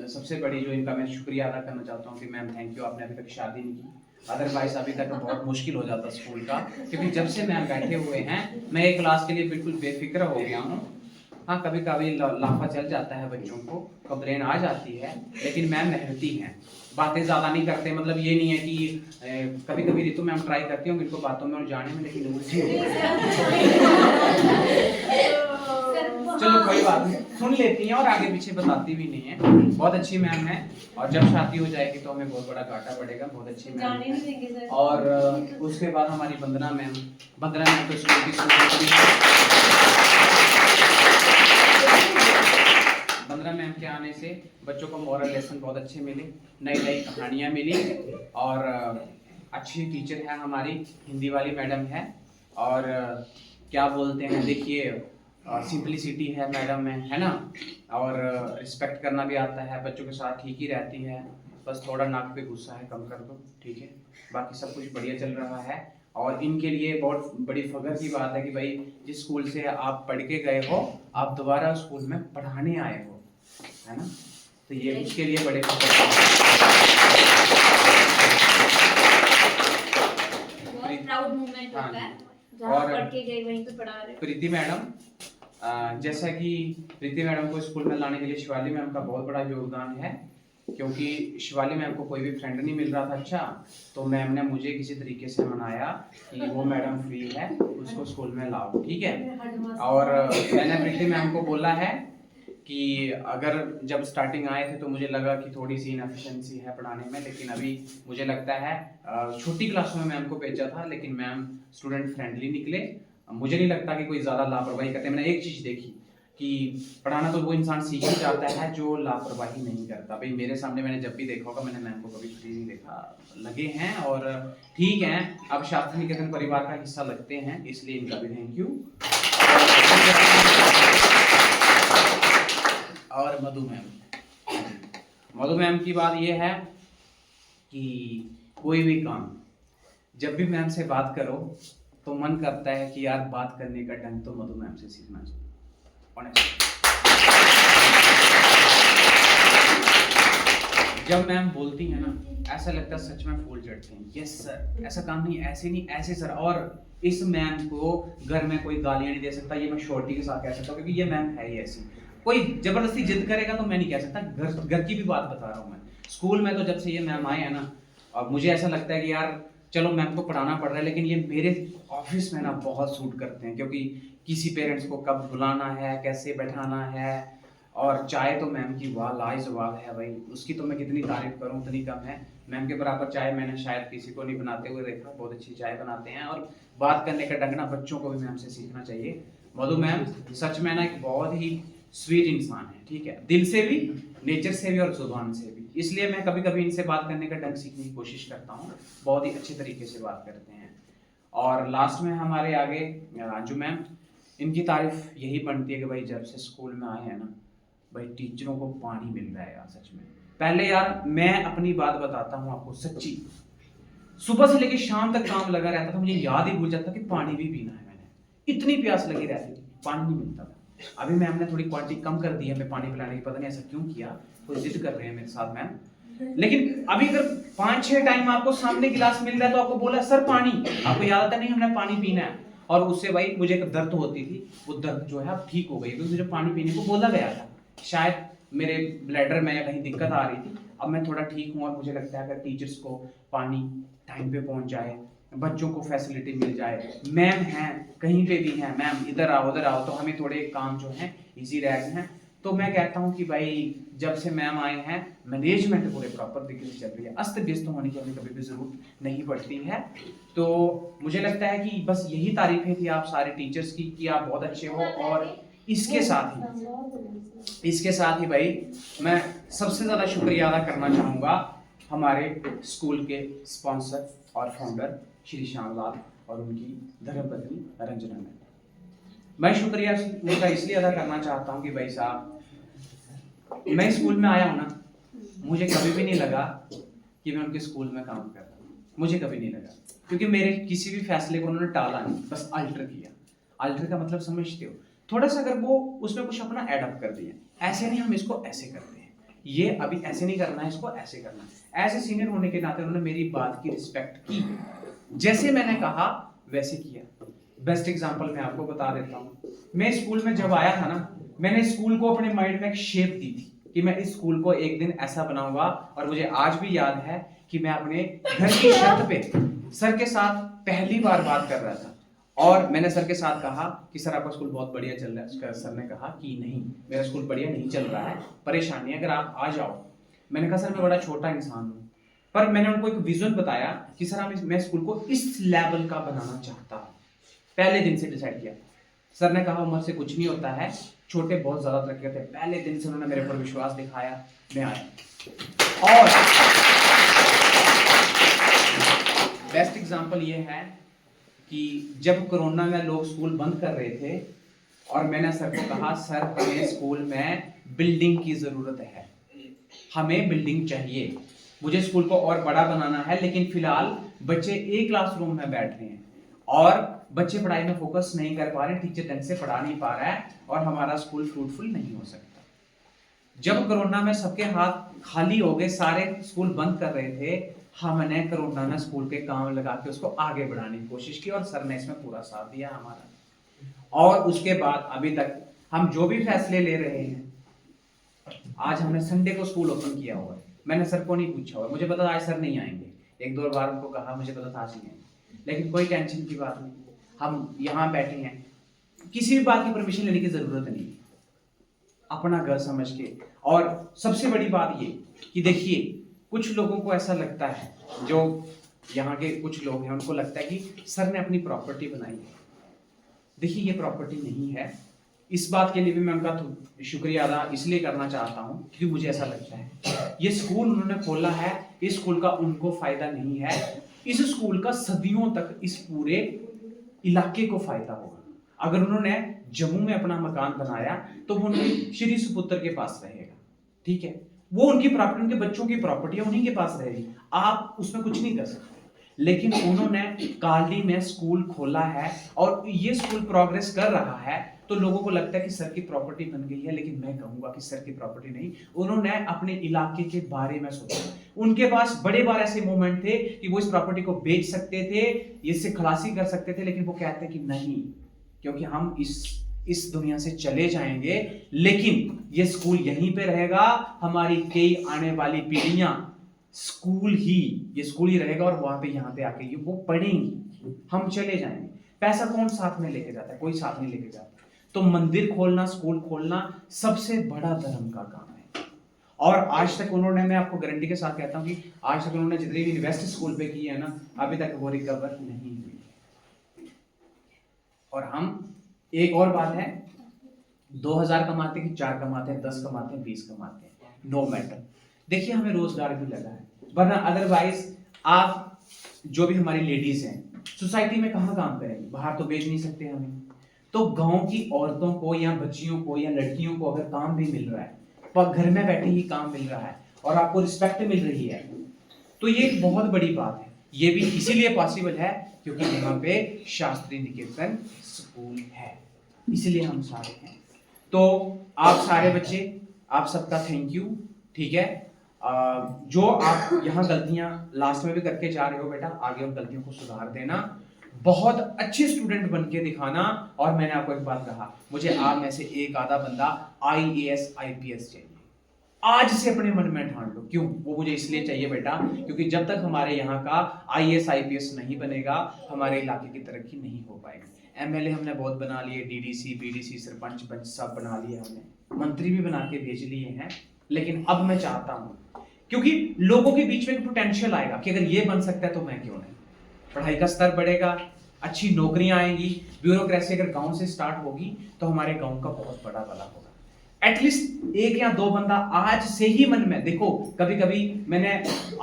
सबसे बड़ी जो इनका मैं शुक्रिया अदा करना चाहता हूँ कि मैम थैंक यू, आपने अभी तक शादी नहीं की। अदरवाइज अभी तक बहुत मुश्किल हो जाता स्कूल का, क्योंकि जब से मैम बैठे हुए हैं मैं एक क्लास के लिए बिल्कुल बेफिक्र हो गया हूँ। हाँ, कभी कभी लाफा चल जाता है, बच्चों को कंप्लेन आ जाती है, लेकिन मैम मेहनती हैं, बातें ज़्यादा नहीं करते। मतलब ये नहीं है कि कभी कभी रितु मैम ट्राई करती हूँ इनको बातों में उलझाने में, लेकिन उलझी चलो कोई बात नहीं, सुन लेती हैं और आगे पीछे बताती भी नहीं है। बहुत अच्छी मैम है, और जब शादी हो जाएगी तो हमें बहुत बड़ा घाटा पड़ेगा। बहुत अच्छी मैम है। और उसके बाद हमारी वंदना मैम तो स्कूल की वंदना मैम के आने से बच्चों को मॉरल लेसन बहुत अच्छे मिले, नई नई कहानियाँ मिली, और अच्छी टीचर है हमारी, हिंदी वाली मैडम है। और क्या बोलते हैं, देखिए सिंपलिसिटी है मैडम में, है ना, और रिस्पेक्ट करना भी आता है, बच्चों के साथ ठीक ही रहती है। बस थोड़ा नाक पे गुस्सा है, कम कर दो, ठीक है। बाकी सब कुछ बढ़िया चल रहा है। और इनके लिए बहुत बड़ी फख्र की बात है कि भाई जिस स्कूल से आप पढ़ के गए हो, आप दोबारा स्कूल में पढ़ाने आए हो, है ना। तो ये उसके लिए बड़े प्राउड मोमेंट होता है, जहाँ और पढ़ के गए वहीं पे पढ़ा रहे। प्रीति मैडम, जैसा कि प्रीति मैडम को स्कूल में लाने के लिए शिवाली मैम का बहुत बड़ा योगदान है, क्योंकि शिवाली मैम को कोई भी फ्रेंड नहीं मिल रहा था अच्छा, तो मैम ने मुझे किसी तरीके से मनाया कि वो मैडम फ्री है, उसको स्कूल में लाओ, ठीक है। और मैंने प्रीति मैम को बोला है कि अगर जब स्टार्टिंग आए थे तो मुझे लगा कि थोड़ी सी इनएफिशिएंसी है पढ़ाने में, लेकिन अभी मुझे लगता है छोटी क्लासों में मैम को भेजा था, लेकिन मैम स्टूडेंट फ्रेंडली निकले। मुझे नहीं लगता कि कोई ज़्यादा लापरवाही करते। मैंने एक चीज़ देखी कि पढ़ाना तो वो इंसान सीख ही जाता है जो लापरवाही नहीं करता। भाई मेरे सामने मैंने जब भी देखा होगा, मैंने मैम को कभी फ्री नहीं देखा, लगे हैं और ठीक हैं। अब शास्त्री निकेतन परिवार का हिस्सा लगते हैं, इसलिए इनका भी थैंक यू। और मधु मैम, मधु मैम की बात ये है कि कोई भी काम जब भी मैम से बात करो तो मन करता है कि यार बात करने का ढंग तो मधु मैम से सीखना चाहिए, ऑनेस्टली। जब मैम बोलती है ना ऐसा लगता है सच में फूल चढ़ते हैं। यस सर, ऐसा काम नहीं, ऐसे नहीं, ऐसे सर। और इस मैम को घर में कोई गालियां नहीं दे सकता, ये मैं शॉर्टी के साथ कह सकता हूँ, क्योंकि ये मैम है ही ऐसी। कोई जबरदस्ती जिद करेगा तो मैं नहीं कह सकता। घर की भी बात बता रहा हूँ मैं। स्कूल में तो जब से ये मैम आए हैं ना, और मुझे ऐसा लगता है कि यार चलो मैम को पढ़ाना पड़ रहा है, लेकिन ये मेरे ऑफिस में ना बहुत सूट करते हैं, क्योंकि किसी पेरेंट्स को कब बुलाना है, कैसे बैठाना है। और चाय तो मैम की वाह लाजवाब है भाई, उसकी तो मैं कितनी तारीफ करूं उतनी कम है। मैम के बराबर चाय मैंने शायद किसी को नहीं बनाते हुए देखा, बहुत अच्छी चाय बनाते हैं। और बात करने का ढंग ना बच्चों को भी मैम से सीखना चाहिए। मधु मैम सच में ना एक बहुत ही स्वीट इंसान है, ठीक है, दिल से भी, नेचर से भी और जुबान से भी। इसलिए मैं कभी कभी इनसे बात करने का ढंग सीखने की कोशिश करता हूँ, बहुत ही अच्छे तरीके से बात करते हैं। और लास्ट में हमारे आगे राजू मैम, इनकी तारीफ यही बनती है कि भाई जब से स्कूल में आए हैं ना भाई टीचरों को पानी मिल रहा है यार, सच में। पहले यार मैं अपनी बात बताता हूँ आपको, सच्ची सुबह से लेकर शाम तक काम लगा रहता था, मुझे याद ही भूल जाता कि पानी भी पीना है। मैंने इतनी प्यास लगी रहती थी, पानी नहीं मिलता था। अभी मैम ने थोड़ी क्वांटिटी कम कर दी है हमें पानी पिलाने की, पता नहीं ऐसा क्यों किया, कोई जिद कर रहे हैं मेरे साथ मैम। लेकिन अभी अगर 5-6 टाइम आपको सामने गिलास मिल रहा है तो आपको बोला सर पानी, आपको याद आता नहीं हमने पानी पीना है। और उससे भाई मुझे एक दर्द होती थी, वो दर्द जो है अब ठीक हो गई, क्योंकि मुझे पानी पीने को बोला गया था। शायद मेरे ब्लैडर में या कहीं दिक्कत आ रही थी, अब मैं थोड़ा ठीक हूँ। और मुझे लगता है अगर टीचर्स को पानी टाइम पे पहुंच जाए, बच्चों को फैसिलिटी मिल जाए, मैम हैं कहीं पे भी हैं, मैम इधर आओ उधर आओ, तो हमें थोड़े काम जो हैं इजी रहते हैं। तो मैं कहता हूँ कि भाई जब से मैम आए हैं मैनेजमेंट पूरे प्रॉपर तरीके से चल रही है, अस्त व्यस्त होने की हमें कभी भी जरूरत नहीं पड़ती है। तो मुझे लगता है कि बस यही तारीफें थी आप सारे टीचर्स की कि आप बहुत अच्छे हो। और इसके साथ ही भाई मैं सबसे ज़्यादा शुक्रिया अदा करना चाहूँगा हमारे स्कूल के स्पॉन्सर और फाउंडर श्री श्याम लाल और उनकी धर्मपत्नी रंजना मैम। मैं शुक्रिया उनका इसलिए अदा करना चाहता हूँ कि भाई साहब मैं स्कूल में आया हूँ ना, मुझे कभी भी नहीं लगा कि मैं उनके स्कूल में काम कर रहा हूँ, मुझे कभी नहीं लगा, क्योंकि मेरे किसी भी फैसले को उन्होंने टाला नहीं, बस अल्टर किया। अल्टर का मतलब समझते हो, थोड़ा सा अगर वो उसमें कुछ अपना एडअप कर दिया, ऐसे नहीं हम इसको ऐसे करते हैं, ये अभी ऐसे नहीं करना है, इसको ऐसे करना है। ऐसे सीनियर होने के नाते उन्होंने मेरी बात की रिस्पेक्ट की, जैसे मैंने कहा वैसे किया। बेस्ट एग्जांपल मैं आपको बता देता हूँ। मैं स्कूल में जब आया था ना, मैंने स्कूल को अपने माइंड में एक शेप दी थी कि मैं इस स्कूल को एक दिन ऐसा बनाऊंगा। और मुझे आज भी याद है कि मैं अपने घर की छत पे सर के साथ पहली बार बात कर रहा था, और मैंने सर के साथ कहा कि सर आपका स्कूल बहुत बढ़िया चल रहा है। उसका सर ने कहा कि नहीं, मेरा स्कूल बढ़िया नहीं चल रहा है, परेशानी है, अगर आप आ जाओ। मैंने कहा सर मैं बड़ा छोटा इंसान हूँ, पर मैंने उनको एक विजन बताया कि सर मैं स्कूल को इस लेवल का बनाना चाहता हूँ। पहले दिन से डिसाइड किया। सर ने कहा उम्र से कुछ नहीं होता है, छोटे बहुत ज्यादा तरक्की करते हैं। पहले दिन से उन्होंने मेरे ऊपर विश्वास दिखाया, मैं आया। और बेस्ट एग्जांपल ये है कि जब कोरोना में लोग स्कूल बंद कर रहे थे और मैंने सर को कहा सर हमें स्कूल में बिल्डिंग की जरूरत है, हमें बिल्डिंग चाहिए, मुझे स्कूल को और बड़ा बनाना है, लेकिन फिलहाल बच्चे एक क्लासरूम में बैठ रहे हैं और बच्चे पढ़ाई में फोकस नहीं कर पा रहे, टीचर ढंग से पढ़ा नहीं पा रहा है और हमारा स्कूल फ्रूटफुल नहीं हो सकता। जब कोरोना में सबके हाथ खाली हो गए, सारे स्कूल बंद कर रहे थे, हमने कोरोना में स्कूल के काम लगा के उसको आगे बढ़ाने की कोशिश की और सर ने इसमें पूरा साथ दिया हमारा। और उसके बाद अभी तक हम जो भी फैसले ले रहे हैं, आज हमने संडे को स्कूल ओपन किया हुआ है। मैंने सर को नहीं पूछा हुआ, मुझे पता था आज सर नहीं आएंगे, 1-2 बार उनको कहा, मुझे पता था आज नहीं आएंगे, लेकिन कोई टेंशन की बात नहीं, हम यहाँ बैठे हैं, किसी भी बात की परमिशन लेने की जरूरत नहीं, अपना घर समझ के। और सबसे बड़ी बात ये कि देखिए कुछ लोगों को ऐसा लगता है, जो यहाँ के कुछ लोग हैं उनको लगता है कि सर ने अपनी प्रॉपर्टी बनाई है। देखिए ये प्रॉपर्टी नहीं है। इस बात के लिए भी मैं उनका शुक्रिया अदा इसलिए करना चाहता हूँ क्योंकि मुझे ऐसा लगता है ये स्कूल उन्होंने खोला है, इस स्कूल का उनको फायदा नहीं है, इस स्कूल का सदियों तक इस पूरे इलाके को फायदा होगा। अगर उन्होंने जम्मू में अपना मकान बनाया तो वो उनके श्री सुपुत्र के पास रहेगा, ठीक है, वो उनकी प्रॉपर्टी, उनके बच्चों की प्रॉपर्टी है, उन्हीं के पास रहेगी, आप उसमें कुछ नहीं कर सकते। लेकिन उन्होंने कालडी में स्कूल खोला है और ये स्कूल प्रोग्रेस कर रहा है, तो लोगों को लगता है कि सर की प्रॉपर्टी बन गई है, लेकिन मैं कहूंगा कि सर की प्रॉपर्टी नहीं, उन्होंने अपने इलाके के बारे में सोचा। उनके पास बड़े बार ऐसे मोमेंट थे कि वो इस प्रॉपर्टी को बेच सकते थे, इससे खलासी कर सकते थे, लेकिन वो कहते कि नहीं, क्योंकि हम इस दुनिया से चले जाएंगे, लेकिन ये स्कूल यहीं पे रहेगा, हमारी कई आने वाली पीढ़ियां ये स्कूल ही रहेगा, और वहां पे यहाँ पे आके ये वो पढ़ेंगी, हम चले जाएंगे। पैसा कौन साथ में लेके जाता है? कोई साथ नहीं लेके जाता। तो मंदिर खोलना, स्कूल खोलना सबसे बड़ा धर्म का काम है। और आज तक उन्होंने, मैं आपको गारंटी के साथ कहता हूँ कि आज तक उन्होंने जितने भी इन्वेस्ट स्कूल पे किए है ना, अभी तक वो रिकवर नहीं हुई। और हम, एक और बात है, 2000 कमाते कि 4 कमाते हैं, 10 कमाते हैं, 20 कमाते हैं, नो मैटर, देखिए हमें रोजगार भी लगा है, वरना अदरवाइज आप जो भी हमारी लेडीज हैं सोसाइटी में कहाँ काम करेंगे? बाहर तो बेच नहीं सकते हमें। तो गांव की औरतों को या बच्चियों को या लड़कियों को अगर काम भी मिल रहा है, पर घर में बैठे ही काम मिल रहा है और आपको रिस्पेक्ट मिल रही है, तो ये एक बहुत बड़ी बात है। ये भी इसीलिए पॉसिबल है क्योंकि यहाँ पे शास्त्री निकेतन स्कूल है, इसलिए हम सारे हैं। तो आप सारे बच्चे, आप सबका थैंक यू, ठीक है। जो आप यहाँ गलतियां लास्ट में भी करके जा रहे हो बेटा, आगे उन गलतियों को सुधार देना, बहुत अच्छे स्टूडेंट बन के दिखाना। और मैंने आपको एक बात कहा, मुझे आप में से एक आधा बंदा IAS IPS चाहिए, आज से अपने मन में ठान लो। क्यों? वो मुझे इसलिए चाहिए बेटा, क्योंकि जब तक हमारे यहाँ का IAS IPS नहीं बनेगा, हमारे इलाके की तरक्की नहीं हो पाएगी। MLA हमने बहुत बना लिए, DDC BDC सरपंच पंच सब बना लिए हमने, मंत्री भी बना के भेज लिए हैं, लेकिन अब मैं चाहता हूँ, क्योंकि लोगों के बीच में एक पोटेंशियल आएगा कि अगर ये बन सकता है तो मैं क्यों नहीं। पढ़ाई का स्तर बढ़ेगा, अच्छी नौकरियां आएंगी, ब्यूरोक्रेसी अगर गांव से स्टार्ट होगी तो हमारे गांव का बहुत बड़ा भला होगा। एटलीस्ट 1 या 2 बंदा आज से ही मन में, देखो कभी कभी मैंने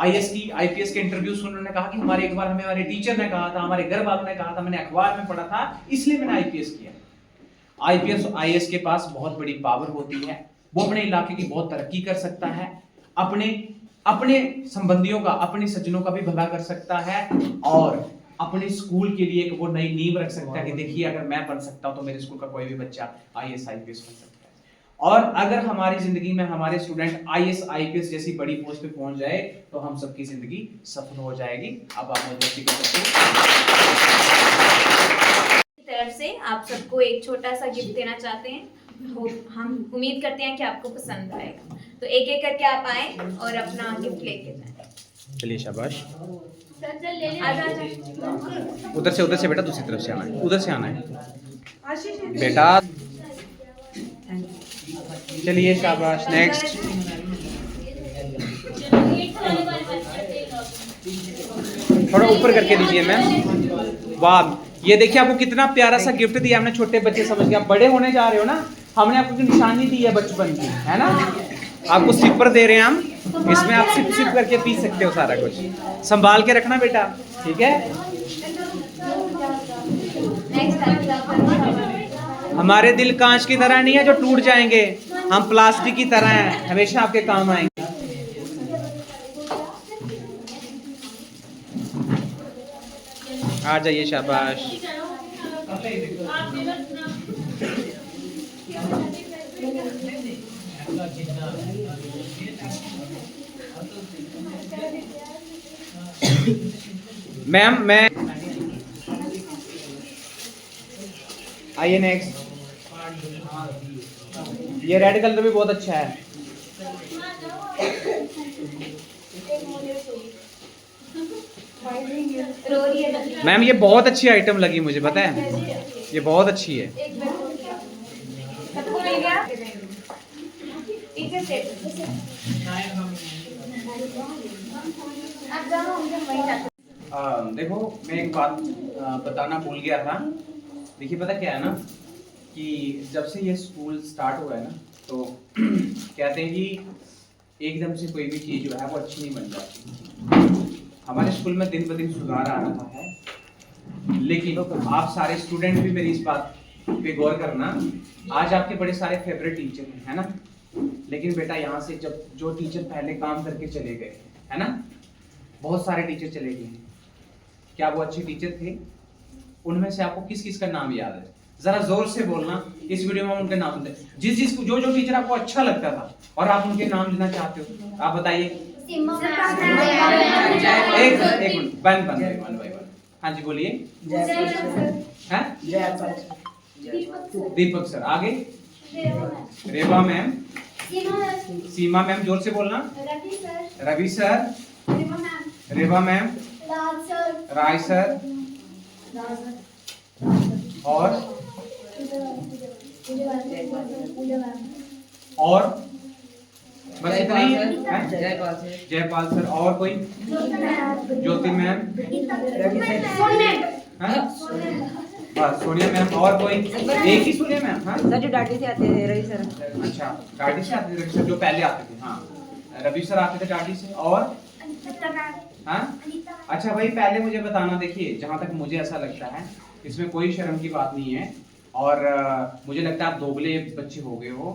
IAS की IPS के इंटरव्यू सुन, उन्होंने कहा कि हमारे एक बार हमें हमारे टीचर ने कहा था, हमारे घर वालों ने कहा था, मैंने अखबार में पढ़ा था, इसलिए मैंने IPS किया। IPS और IAS के पास बहुत बड़ी पावर होती है, वो अपने इलाके की बहुत तरक्की कर सकता है, अपने संबंधियों का, अपने सज्जनों का भी भला कर सकता है, और अपने स्कूल के लिए एक वो नई नींव रख सकता है कि देखिए अगर मैं बन सकता हूं तो मेरे स्कूल का कोई भी बच्चा IAS IPS बन सकता है। और अगर हमारी जिंदगी में हमारे स्टूडेंट IAS IPS जैसी बड़ी पोस्ट पे पहुंच जाए तो हम सबकी जिंदगी सफल हो जाएगी। अब आप मुझे तरफ से आप सबको एक छोटा सा गिफ्ट देना चाहते हैं, हम उम्मीद करते हैं कि आपको पसंद आएगा। तो एक एक करके आप आए और अपना गिफ्ट लेके जाएं। चलिए शाबाश, आजा उधर से बेटा, दूसरी तरफ से आना है, उधर से आना है बेटा। चलिए शाबाश, नेक्स्ट। थोड़ा ऊपर करके दीजिए मैम। वाह, ये देखिए आपको कितना प्यारा सा गिफ्ट दिया हमने, छोटे बच्चे समझ के, आप बड़े होने जा रहे हो ना, हमने आपको निशानी दी है बचपन की, है ना। आपको सिपर दे रहे हैं हम, इसमें आप सिप सिप करके पी सकते हो सारा कुछ, संभाल के रखना बेटा, ठीक है। हमारे दिल कांच की तरह नहीं है जो टूट जाएंगे, हम प्लास्टिक की तरह हैं, हमेशा आपके काम आएंगे। आ जाइए, शाबाश। मैम, मैं आइए नेक्स्ट। ये रेड कलर भी बहुत अच्छा है। मैम ये बहुत अच्छी आइटम लगी मुझे, पता है, ये बहुत अच्छी है। देखो मैं एक बात बताना भूल गया था। देखिए पता क्या है ना, कि जब से ये स्कूल स्टार्ट हुआ है ना, तो कहते हैं कि एकदम से कोई भी चीज़ जो है वो अच्छी नहीं बन जाती। हमारे स्कूल में दिन ब दिन सुधार आ रहा है, लेकिन आप सारे स्टूडेंट भी मेरी इस बात पे गौर करना, आज आपके बड़े सारे फेवरेट टीचर हैं, है ना, लेकिन बेटा यहाँ से जब जो टीचर पहले काम करके चले गए, है ना, बहुत सारे टीचर चले गए हैं, क्या वो अच्छे टीचर थे? उनमें से आपको किस किस का नाम याद है? जरा जोर से बोलना, इस वीडियो में हम उनके नाम दे, जिस जो टीचर आपको अच्छा लगता था और आप उनके नाम लेना चाहते हो, आप बताइए। एक मिनट, वन बाय वन। हाँ जी बोलिए। दीपक सर, आगे रेवा मैम, सीमा मैम, जोर से बोलना। रवि सर, रेवा मैम, राय सर, और बस इतना ही है? जयपाल सर, और कोई? ज्योति मैम, बस सोनिया मैम, और कोई? एक ही सोनिया मैम? हाँ सर जो डाटी से आते हैं, रवि सर। अच्छा, डाटी से आते थे रवि सर, जो पहले आते थे। हाँ रवि सर आते थे डाटी से, और? हाँ अच्छा भाई, पहले मुझे बताना, देखिए जहाँ तक मुझे ऐसा लगता है इसमें कोई शर्म की बात नहीं है, और मुझे लगता है आप दोगले बच्चे हो गए हो।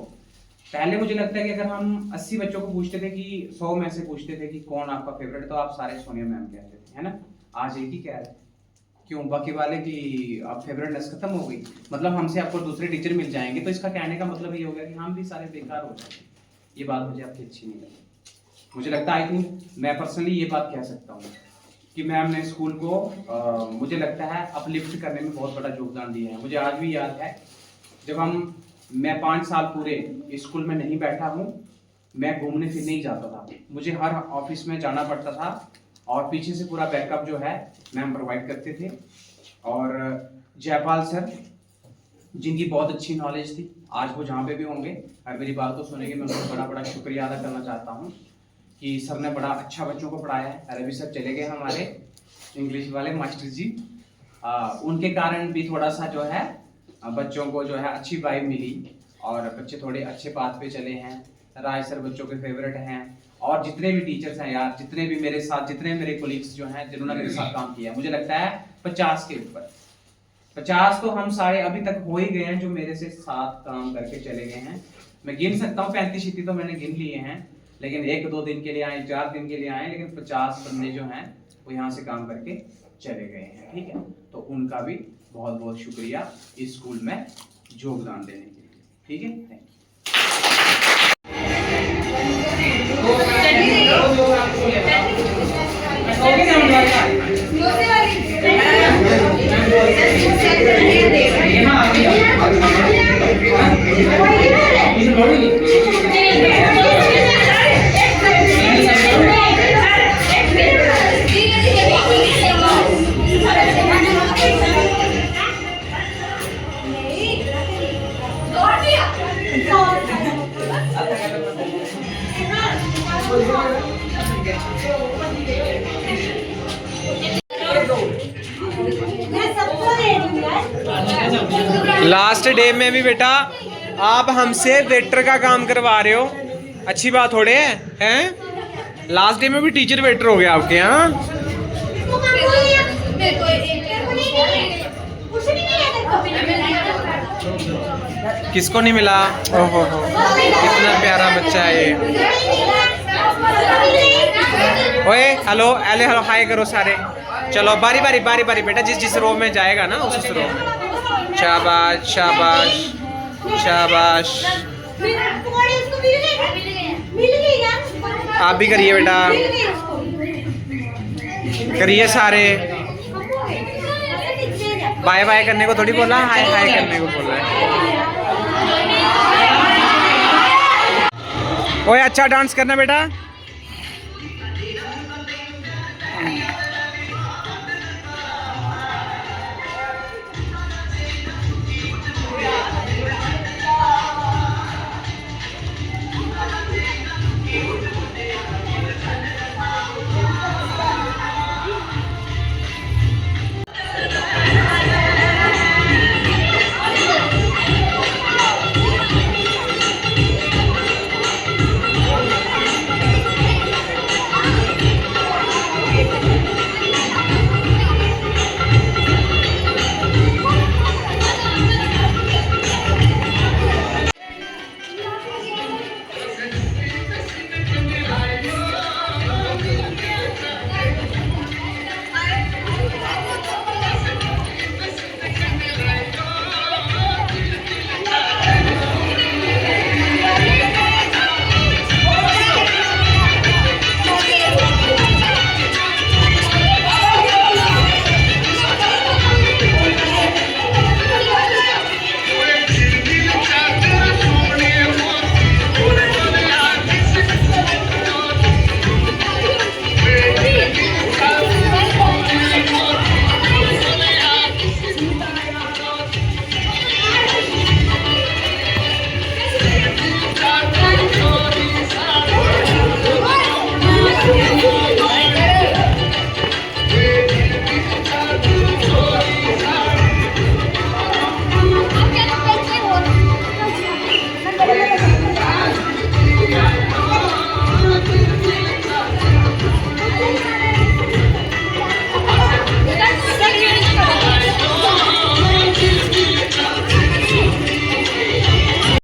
पहले मुझे लगता है कि अगर हम 80 बच्चों को पूछते थे कि 100 में से पूछते थे कि कौन आपका फेवरेट है, तो आप सारे सोनिया मैम कहते थे, है ना। आज एक ही कह रहे, क्यों? बाकी वाले की अब फेवरेटनेस खत्म हो गई, मतलब हमसे आपको दूसरे टीचर मिल जाएंगे, तो इसका कहने का मतलब ये हो गया कि हम भी सारे बेकार हो जाएंगे। ये बात मुझे आपकी अच्छी नहीं लगी। मुझे लगता है, आई थिंक मैं पर्सनली ये बात कह सकता हूँ कि मैम ने स्कूल को मुझे लगता है अपलिफ्ट करने में बहुत बड़ा योगदान दिया है। मुझे आज भी याद है जब मैं 5 साल पूरे स्कूल में नहीं बैठा हूँ, मैं घूमने फिरने ही जाता था, मुझे हर ऑफिस में जाना पड़ता था, और पीछे से पूरा बैकअप जो है मैम प्रोवाइड करते थे। और जयपाल सर, जिनकी बहुत अच्छी नॉलेज थी, आज वो जहाँ पे भी होंगे और मेरी बात को सुनेंगे, मैं उनको बड़ा बड़ा शुक्रिया अदा करना चाहता हूँ कि सर ने बड़ा अच्छा बच्चों को पढ़ाया है। रवि सर चले गए हमारे इंग्लिश वाले मास्टर जी, उनके कारण भी थोड़ा सा जो है बच्चों को जो है अच्छी वाइब मिली, और बच्चे थोड़े अच्छे पाथ पे चले हैं। राय सर बच्चों के फेवरेट हैं, और जितने भी टीचर्स हैं यार, जितने भी मेरे साथ, जितने मेरे कोलीग्स जो हैं जिन्होंने मेरे साथ काम किया, मुझे लगता है 50 के ऊपर, 50 तो हम सारे अभी तक हो ही गए हैं जो मेरे से साथ काम करके चले गए हैं। मैं गिन सकता हूँ 35 तो मैंने गिन लिए हैं, लेकिन 1-2 दिन के लिए आए, 4 दिन के लिए आए, लेकिन 50 बंदे जो हैं वो यहाँ से काम करके चले गए हैं, ठीक है। तो उनका भी बहुत बहुत शुक्रिया इस स्कूल में योगदान देने के लिए, ठीक है। थैंक लास्ट डे में भी बेटा आप हमसे वेटर का काम करवा रहे हो, अच्छी बात थोड़े हैं। लास्ट डे में भी टीचर वेटर हो गया आपके यहाँ। किसको नहीं मिला? ओहो हो, कितना प्यारा बच्चा है ये। ओए हेलो, हेलो हाय करो सारे। चलो बारी बारी बेटा, जिस रो में जाएगा ना उस रो में। शाबाश शाबाश शाबाश, आप भी करिए बेटा, करिए सारे। बाय बाय करने को थोड़ी बोला, हाय हाय करने को बोला है। ओए अच्छा डांस करना बेटा।